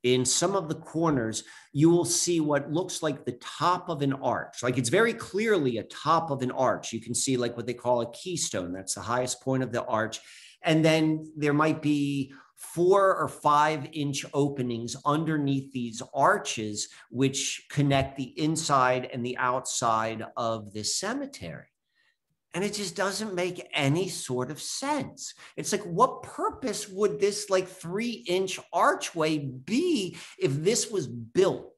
in some of the corners, you will see what looks like the top of an arch. Like it's very clearly a top of an arch. You can see like what they call a keystone. That's the highest point of the arch. And then there might be 4 or 5 inch openings underneath these arches, which connect the inside and the outside of this cemetery. And it just doesn't make any sort of sense. It's like, what purpose would this like 3-inch archway be if this was built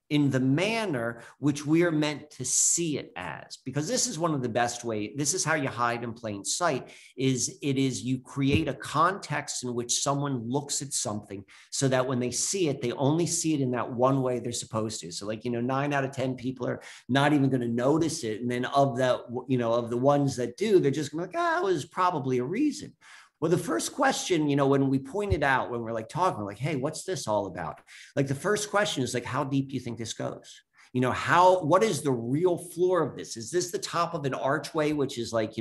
in the manner which we are meant to see it as? Because this is one of the best ways. This is how you hide in plain sight, is you create a context in which someone looks at something so that when they see it, they only see it in that one way they're supposed to. So like, 9 out of 10 people are not even going to notice it. And then of the ones that do, they're just going to be like, it was probably a reason. Well, the first question, when we pointed out, when we're like talking, we're like, hey, what's this all about? Like the first question is like, how deep do you think this goes? What is the real floor of this? Is this the top of an archway, which is like,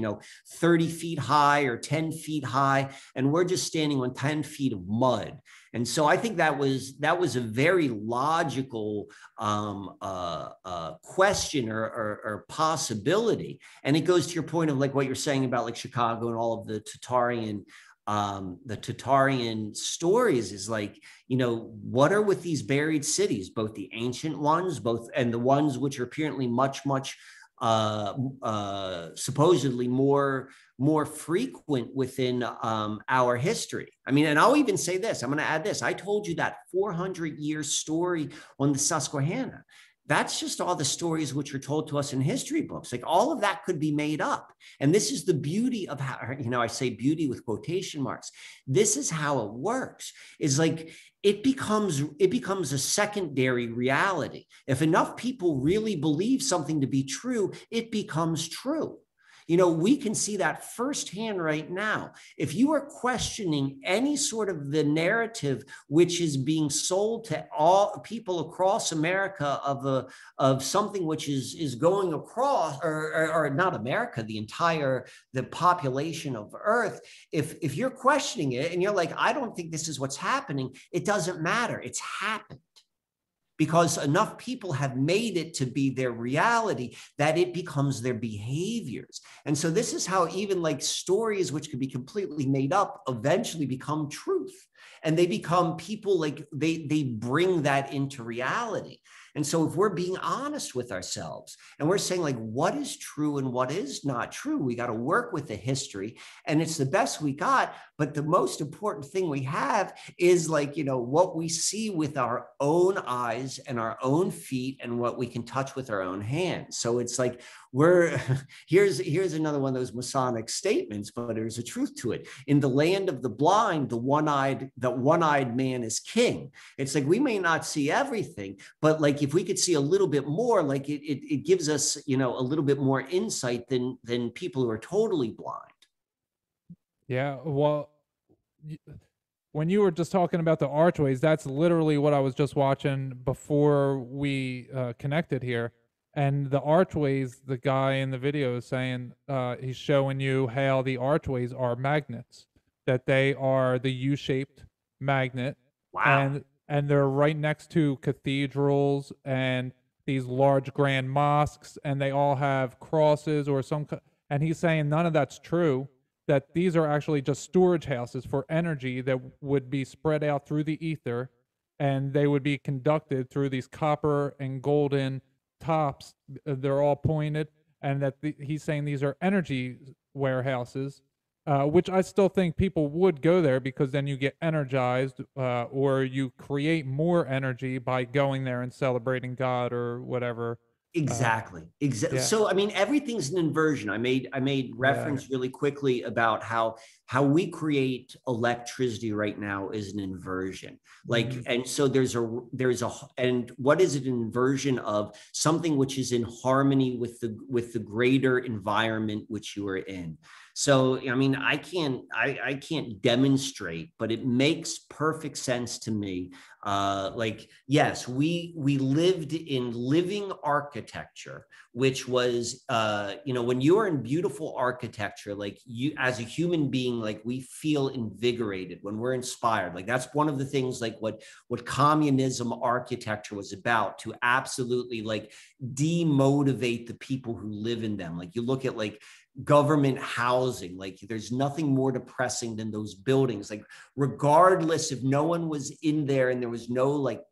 30 feet high or 10 feet high? And we're just standing on 10 feet of mud. And so I think that was a very logical question or possibility. And it goes to your point of like what you're saying about like Chicago and all of the Tartarian stories is like, what are with these buried cities, both the ancient ones, and the ones which are apparently much supposedly more frequent within our history. I mean, and I'll even say this, I'm going to add this. I told you that 400-year story on the Susquehanna. That's just all the stories which are told to us in history books. Like all of that could be made up. And this is the beauty of how, I say beauty with quotation marks. This is how it works. Is like it becomes a secondary reality. If enough people really believe something to be true, it becomes true. We can see that firsthand right now. If you are questioning any sort of the narrative which is being sold to all people across America of something which is going across, or not America, the population of Earth, if you're questioning it and you're like, I don't think this is what's happening, it doesn't matter. It's happened. Because enough people have made it to be their reality that it becomes their behaviors. And so this is how even like stories which could be completely made up eventually become truth. And they become people like they bring that into reality. And so if we're being honest with ourselves and we're saying like, what is true and what is not true, we got to work with the history, and it's the best we got. But the most important thing we have is like, what we see with our own eyes and our own feet and what we can touch with our own hands. So it's like, here's another one of those Masonic statements, but there's a truth to it. In the land of the blind, the one-eyed man is king. It's like, we may not see everything, but like, if we could see a little bit more, like it gives us, a little bit more insight than people who are totally blind. Yeah, well, y- when you were just talking about the archways, that's literally what I was just watching before we connected here. And the archways, the guy in the video is saying, he's showing you how the archways are magnets, that they are the U-shaped magnet, Wow. and they're right next to cathedrals and these large grand mosques, and they all have crosses or and he's saying none of that's true, that these are actually just storage houses for energy that would be spread out through the ether, and they would be conducted through these copper and golden tops. They're all pointed, and that he's saying these are energy warehouses, which I still think people would go there because then you get energized, or you create more energy by going there and celebrating God or whatever. Uh, Exactly. Exactly. yeah, So I mean, everything's an inversion. I made yeah, reference really quickly about how we create electricity right now is an inversion. mm-hmm, Like, and so there's a and what is it an inversion of? Something which is in harmony with the greater environment which you are in. So I mean, I can't demonstrate, but it makes perfect sense to me. Like, yes, we lived in living architecture, which was when you are in beautiful architecture, like you as a human being, like we feel invigorated when we're inspired. Like that's one of the things, like what communism architecture was about, to absolutely like demotivate the people who live in them. Like you look at like government housing, like there's nothing more depressing than those buildings, like regardless if no one was in there and there was no like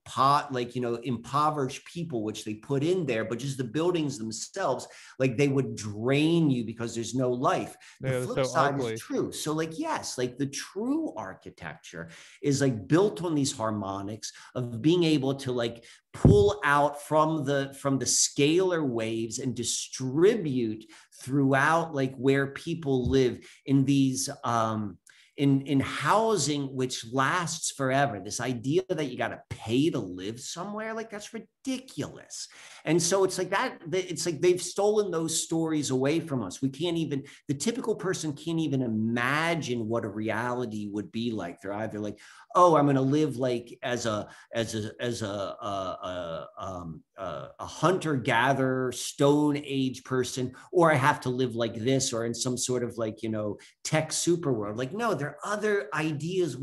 impoverished people which they put in there, but just the buildings themselves, like they would drain you because there's no life. The they're flip so side is ugly. true. So like, yes, like the true architecture is like built on these harmonics of being able to like pull out from the scalar waves and distribute throughout like where people live in these in housing which lasts forever. This idea that you got to pay to live somewhere, like that's ridiculous. And so it's like that, it's like they've stolen those stories away from us. We can't even, the typical person can't even imagine what a reality would be like. They're either like, oh, I'm going to live like as a hunter gatherer stone age person, or I have to live like this, or in some sort of like tech super world. Like, no, there are other ideas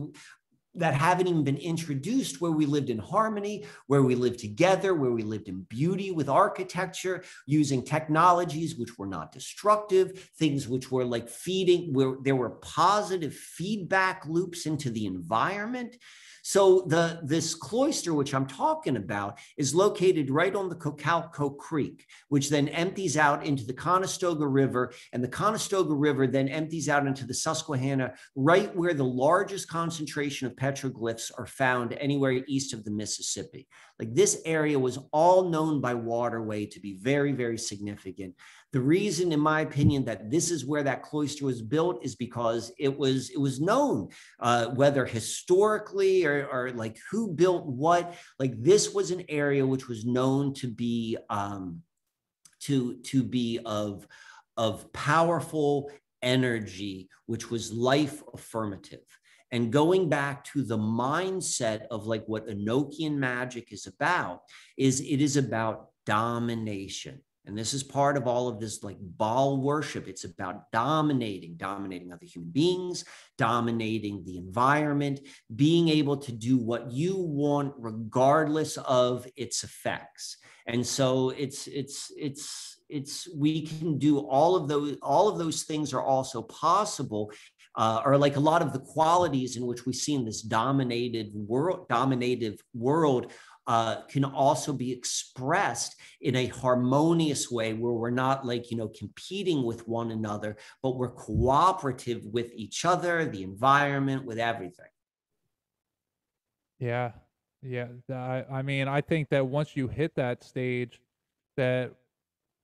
that haven't even been introduced, where we lived in harmony, where we lived together, where we lived in beauty with architecture, using technologies which were not destructive, things which were like feeding, where there were positive feedback loops into the environment. So this cloister, which I'm talking about, is located right on the Cocalco Creek, which then empties out into the Conestoga River, and the Conestoga River then empties out into the Susquehanna, right where the largest concentration of petroglyphs are found anywhere east of the Mississippi. Like this area was all known by waterway to be very, very significant. The reason, in my opinion, that this is where that cloister was built is because it was known, whether historically or like who built what. Like this was an area which was known to be to be of powerful energy, which was life affirmative. And going back to the mindset of like what Nokian magic is about, is it is about domination. And this is part of all of this like Baal worship. It's about dominating other human beings, dominating the environment, being able to do what you want regardless of its effects. And so it's we can do all of those things are also possible, or like a lot of the qualities in which we see in this dominative world can also be expressed in a harmonious way, where we're not like competing with one another, but we're cooperative with each other, the environment, with everything. Yeah. Yeah. I mean, I think that once you hit that stage, that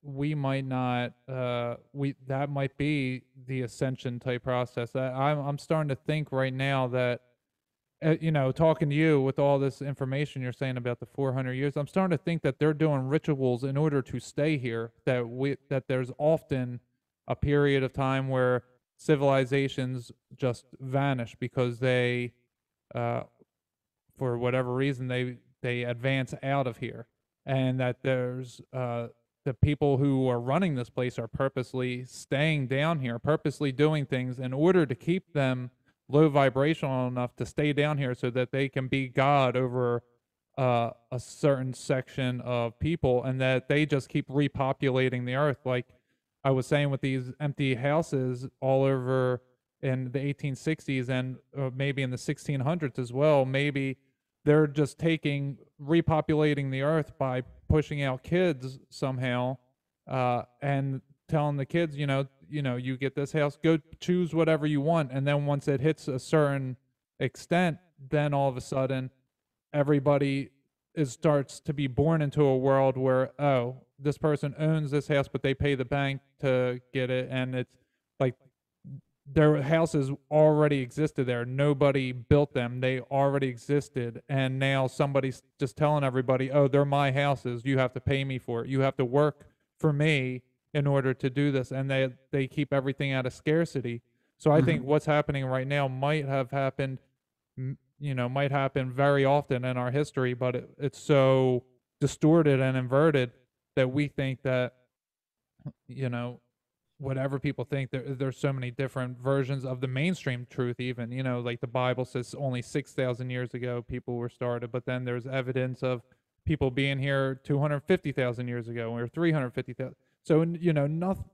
we might not we that might be the ascension type process. I'm starting to think right now that talking to you with all this information you're saying about the 400 years, I'm starting to think that they're doing rituals in order to stay here. That there's often a period of time where civilizations just vanish because they, uh, for whatever reason, they advance out of here, and that there's the people who are running this place are purposely staying down here, purposely doing things in order to keep them low vibrational enough to stay down here so that they can be God over a certain section of people, and that they just keep repopulating the earth. Like I was saying, with these empty houses all over in the 1860s and maybe in the 1600s as well, maybe they're just repopulating the earth by pushing out kids somehow, and telling the kids, you get this house, go choose whatever you want, and then once it hits a certain extent, then all of a sudden everybody starts to be born into a world where, oh, this person owns this house, but they pay the bank to get it, and it's like their houses already existed there. Nobody built them. They already existed. And now somebody's just telling everybody, oh, they're my houses. You have to pay me for it. You have to work for me in order to do this. And they keep everything out of scarcity. So I think what's happening right now might have happened, might happen very often in our history, but it's so distorted and inverted that we think that, whatever people think, there's so many different versions of the mainstream truth. Even, like the Bible says only 6,000 years ago people were started, but then there's evidence of people being here 250,000 years ago or 350,000. So nothing.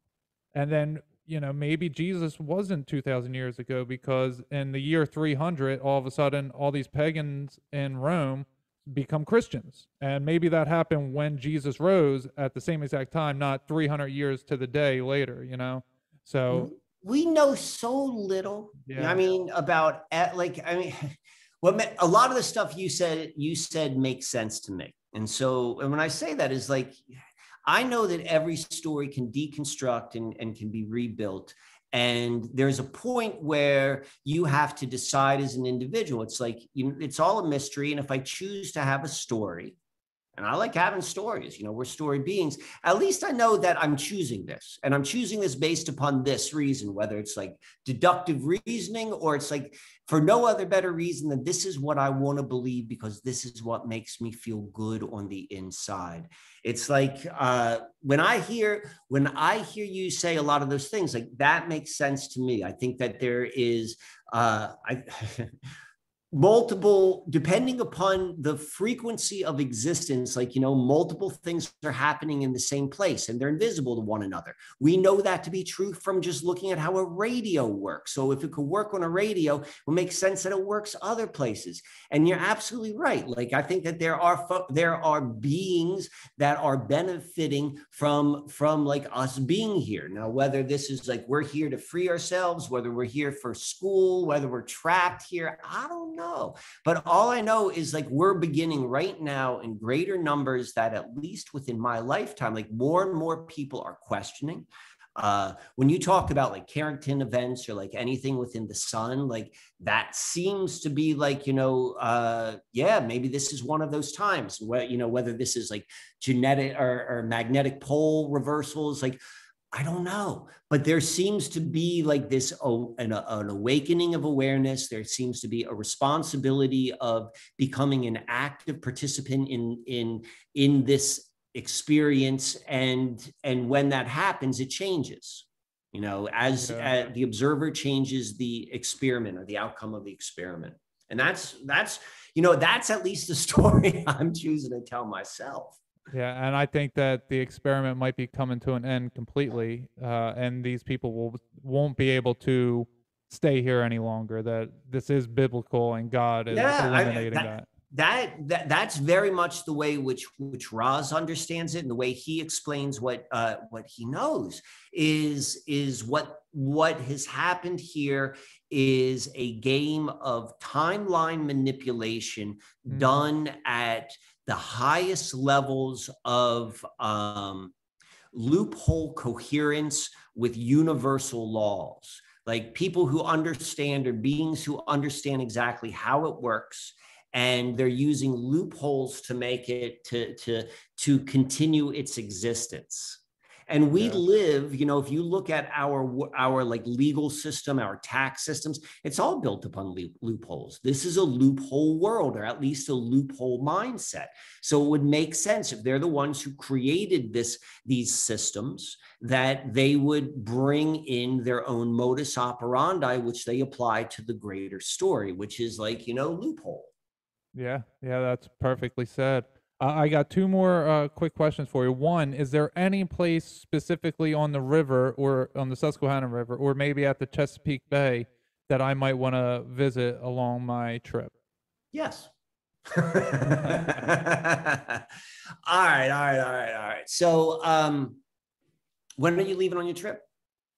And then maybe Jesus wasn't 2,000 years ago, because in the year 300 all of a sudden all these pagans in Rome become Christians. And maybe that happened when Jesus rose at the same exact time, not 300 years to the day later, So we know so little. Yeah. I mean, about what a lot of the stuff you said makes sense to me. And when I say that is like, I know that every story can deconstruct and can be rebuilt. And there's a point where you have to decide as an individual. It's like, it's all a mystery. And if I choose to have a story, and I like having stories, we're story beings, at least I know that I'm choosing this. And I'm choosing this based upon this reason, whether it's like deductive reasoning or it's like for no other better reason than this is what I want to believe because this is what makes me feel good on the inside. It's like when I hear you say a lot of those things, like that makes sense to me. I think that there is multiple, depending upon the frequency of existence, like, multiple things are happening in the same place and they're invisible to one another. We know that to be true from just looking at how a radio works. So if it could work on a radio, it will make sense that it works other places. And you're absolutely right. Like, I think that there are beings that are benefiting from like us being here. Now, whether this is like, we're here to free ourselves, whether we're here for school, whether we're trapped here, I don't know. But all I know is like we're beginning right now in greater numbers that at least within my lifetime, like more and more people are questioning. When you talk about like Carrington events or like anything within the sun, like that seems to be like, maybe this is one of those times where, whether this is like genetic or magnetic pole reversals, like I don't know, but there seems to be like this an awakening of awareness. There seems to be a responsibility of becoming an active participant in this experience, and when that happens, it changes. As the observer changes the experiment or the outcome of the experiment, and that's at least the story I'm choosing to tell myself. Yeah, and I think that the experiment might be coming to an end completely, and these people won't be able to stay here any longer. That this is biblical, and God is eliminating that. That's very much the way which Raz understands it, and the way he explains what he knows is what has happened here is a game of timeline manipulation done at the highest levels of loophole coherence with universal laws. Like people who understand, or beings who understand exactly how it works, and they're using loopholes to make it to continue its existence. And we Yeah. live, you know, if you look at our like legal system, our tax systems, it's all built upon loopholes. This is a loophole world, or at least a loophole mindset. So it would make sense if they're the ones who created these systems, that they would bring in their own modus operandi, which they apply to the greater story, which is like, you know, loophole. Yeah, yeah, that's perfectly said. I got two more quick questions for you. One, is there any place specifically on the river or on the Susquehanna River or maybe at the Chesapeake Bay that I might want to visit along my trip? Yes. All right, all right, all right, all right. So, when are you leaving on your trip?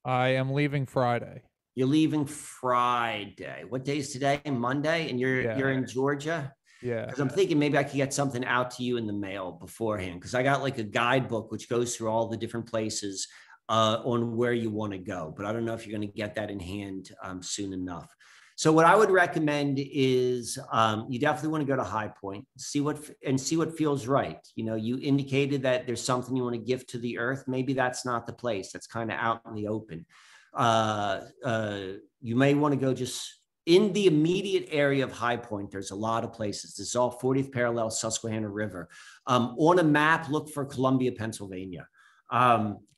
I am leaving Friday. You're leaving Friday. What day is today? Monday, and you're Yeah, in Georgia. yeah. Because I'm thinking maybe I could get something out to you in the mail beforehand. Because I got like a guidebook which goes through all the different places on where you want to go. But I don't know if you're going to get that in hand soon enough. So what I would recommend is you definitely want to go to High Point, see what feels right. You know, you indicated that there's something you want to give to the earth. Maybe that's not the place. That's kind of out in the open. You may want to go just in the immediate area of High Point. There's a lot of places. This is all 40th parallel Susquehanna River. On a map, look for Columbia, Pennsylvania.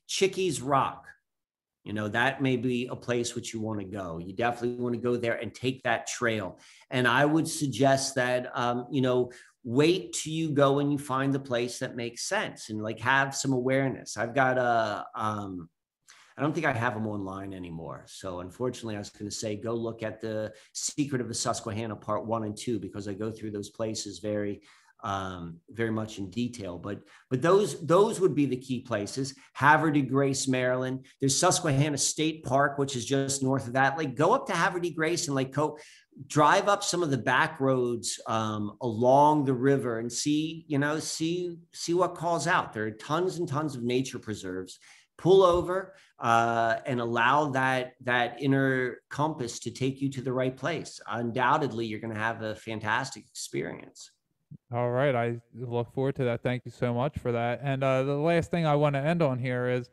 Chickies Rock, you know, that may be a place which you want to go. You definitely want to go there and take that trail. And I would suggest that, you know, wait till you go and you find the place that makes sense and like have some awareness. I've got I don't think I have them online anymore. So unfortunately, I was going to say, go look at the Secret of the Susquehanna Part 1 and 2, because I go through those places very much in detail. But those would be the key places. Havre Grace, Maryland. There's Susquehanna State Park, which is just north of that. Like, go up to Havre Grace and like drive up some of the back roads along the river and see what calls out. There are tons and tons of nature preserves. Pull over and allow that inner compass to take you to the right place. Undoubtedly, you're going to have a fantastic experience. All right, I look forward to that. Thank you so much for that. And the last thing I want to end on here is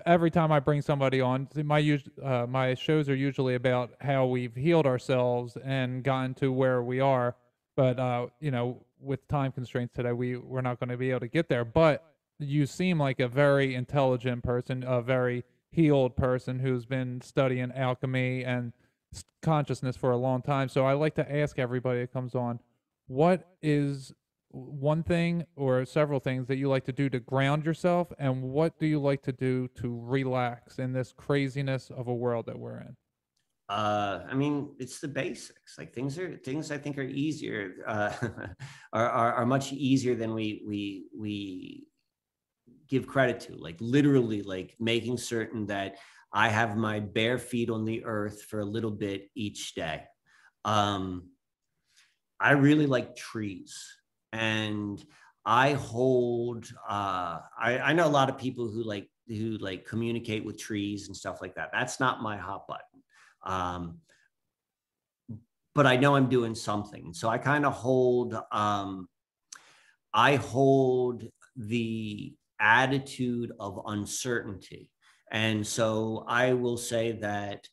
every time I bring somebody on, my shows are usually about how we've healed ourselves and gotten to where we are. But you know, with time constraints today, we're not going to be able to get there. But you seem like a very intelligent person, a very healed person who's been studying alchemy and consciousness for a long time. So I like to ask everybody that comes on, what is one thing or several things that you like to do to ground yourself, and what do you like to do to relax in this craziness of a world that we're in? I mean, it's the basics. Like things I think are easier, are much easier than we give credit to. Like literally, like making certain that I have my bare feet on the earth for a little bit each day. I really like trees, and I hold. I know a lot of people who like communicate with trees and stuff like that. That's not my hot button. But I know I'm doing something. So I kind of hold, I hold the attitude of uncertainty. And so I will say that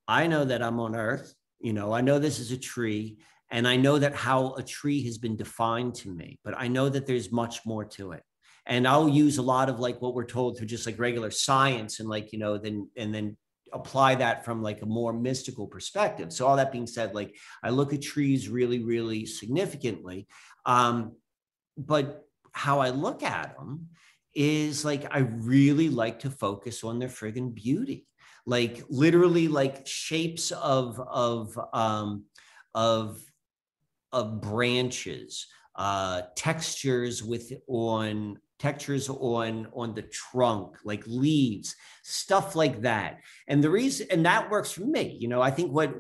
I know that I'm on earth, you know, I know this is a tree, and I know that how a tree has been defined to me, but I know that there's much more to it. And I'll use a lot of like what we're told through just like regular science and like, you know, then apply that from like a more mystical perspective. So all that being said, like I look at trees really, really significantly. But how I look at them is like, I really like to focus on their friggin' beauty. Like literally like shapes of branches, textures on the trunk, like leaves, stuff like that. And the reason, and that works for me, you know, I think what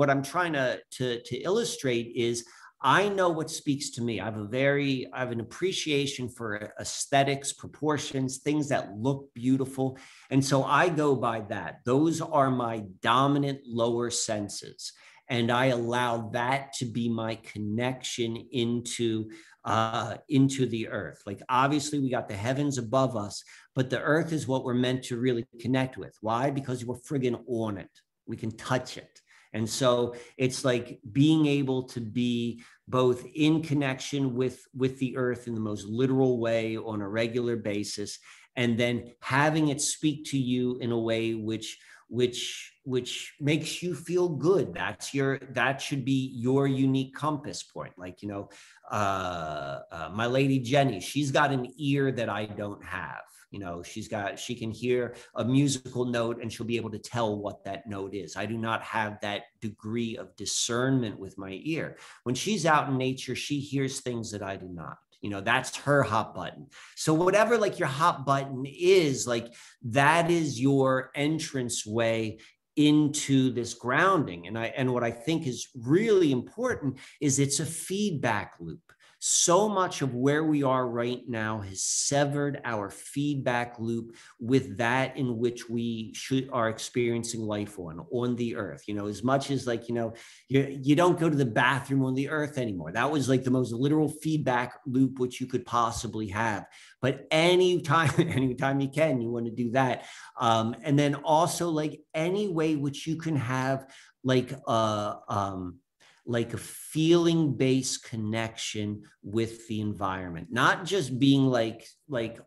I'm trying to illustrate is I know what speaks to me. I have an appreciation for aesthetics, proportions, things that look beautiful. And so I go by that. Those are my dominant lower senses. and I allow that to be my connection into the earth. Like, obviously we got the heavens above us, but the earth is what we're meant to really connect with. Why? Because we're friggin' on it. We can touch it. And so it's like being able to be both in connection with the earth in the most literal way on a regular basis, and then having it speak to you in a way which makes you feel good. That should be your unique compass point. Like, my lady Jenny, she's got an ear that I don't have. She can hear a musical note and she'll be able to tell what that note is. I do not have that degree of discernment with my ear. When she's out in nature, she hears things that I do not. That's her hot button. So whatever like your hot button is, like, that is your entrance way into this grounding. And what I think is really important is it's a feedback loop. So much of where we are right now has severed our feedback loop with that in which we are experiencing life on the earth. As much as like, you don't go to the bathroom on the earth anymore. That was like the most literal feedback loop which you could possibly have. But anytime you can, you want to do that. And then also like any way which you can have like a feeling-based connection with the environment, not just being like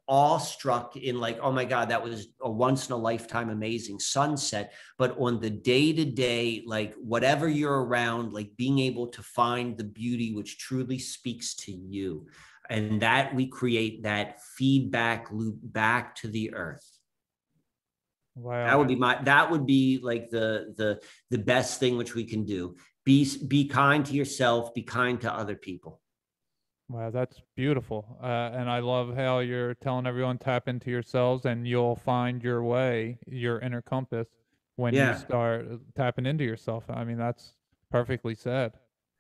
awestruck in like, oh my God, that was a once in a lifetime amazing sunset, but on the day-to-day, like whatever you're around, like being able to find the beauty which truly speaks to you, and that we create that feedback loop back to the earth. Wow. That would be like the best thing which we can do. Be kind to yourself, be kind to other people. Wow, that's beautiful. And I love how you're telling everyone tap into yourselves and you'll find your way, your inner compass, when you start tapping into yourself. I mean, that's perfectly said.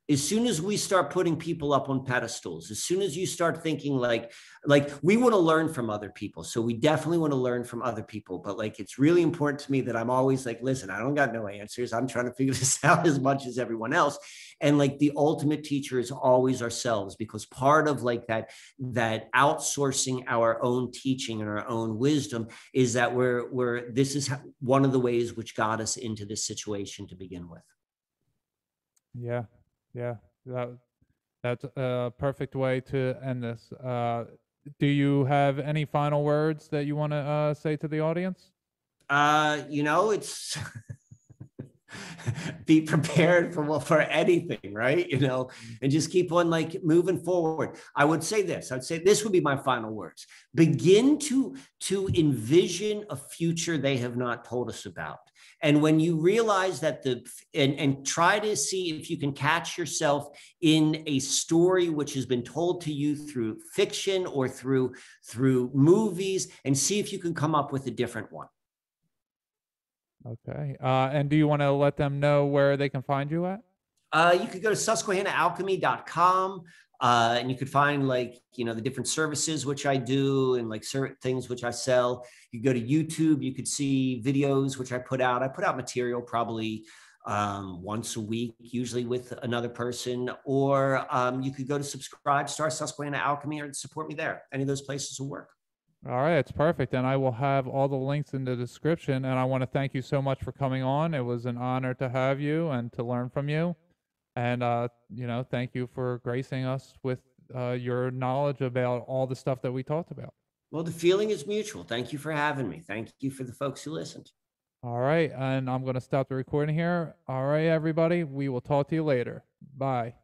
As soon as we start putting people up on pedestals, as soon as you start thinking like we want to learn from other people. So we definitely want to learn from other people. But like, it's really important to me that I'm always like, listen, I don't got no answers. I'm trying to figure this out as much as everyone else. And like the ultimate teacher is always ourselves, because part of like that outsourcing our own teaching and our own wisdom is that this is one of the ways which got us into this situation to begin with. Yeah. Yeah. That's a perfect way to end this. Do you have any final words that you want to say to the audience? It's be prepared for anything, right? And just keep on like moving forward. I would say this would be my final words. Begin to envision a future they have not told us about. And when you realize that and try to see if you can catch yourself in a story which has been told to you through fiction or through movies, and see if you can come up with a different one. Okay. And do you want to let them know where they can find you at? You could go to susquehannaalchemy.com. And you could find like, the different services which I do and like certain things which I sell. You go to YouTube, you could see videos which I put out. I put out material probably once a week, usually with another person, or you could go to subscribe, start Susquehanna Alchemy, or support me there. Any of those places will work. All right, it's perfect. And I will have all the links in the description. And I want to thank you so much for coming on. It was an honor to have you and to learn from you. And, thank you for gracing us with your knowledge about all the stuff that we talked about. Well, the feeling is mutual. Thank you for having me. Thank you for the folks who listened. All right. And I'm going to stop the recording here. All right, everybody. We will talk to you later. Bye.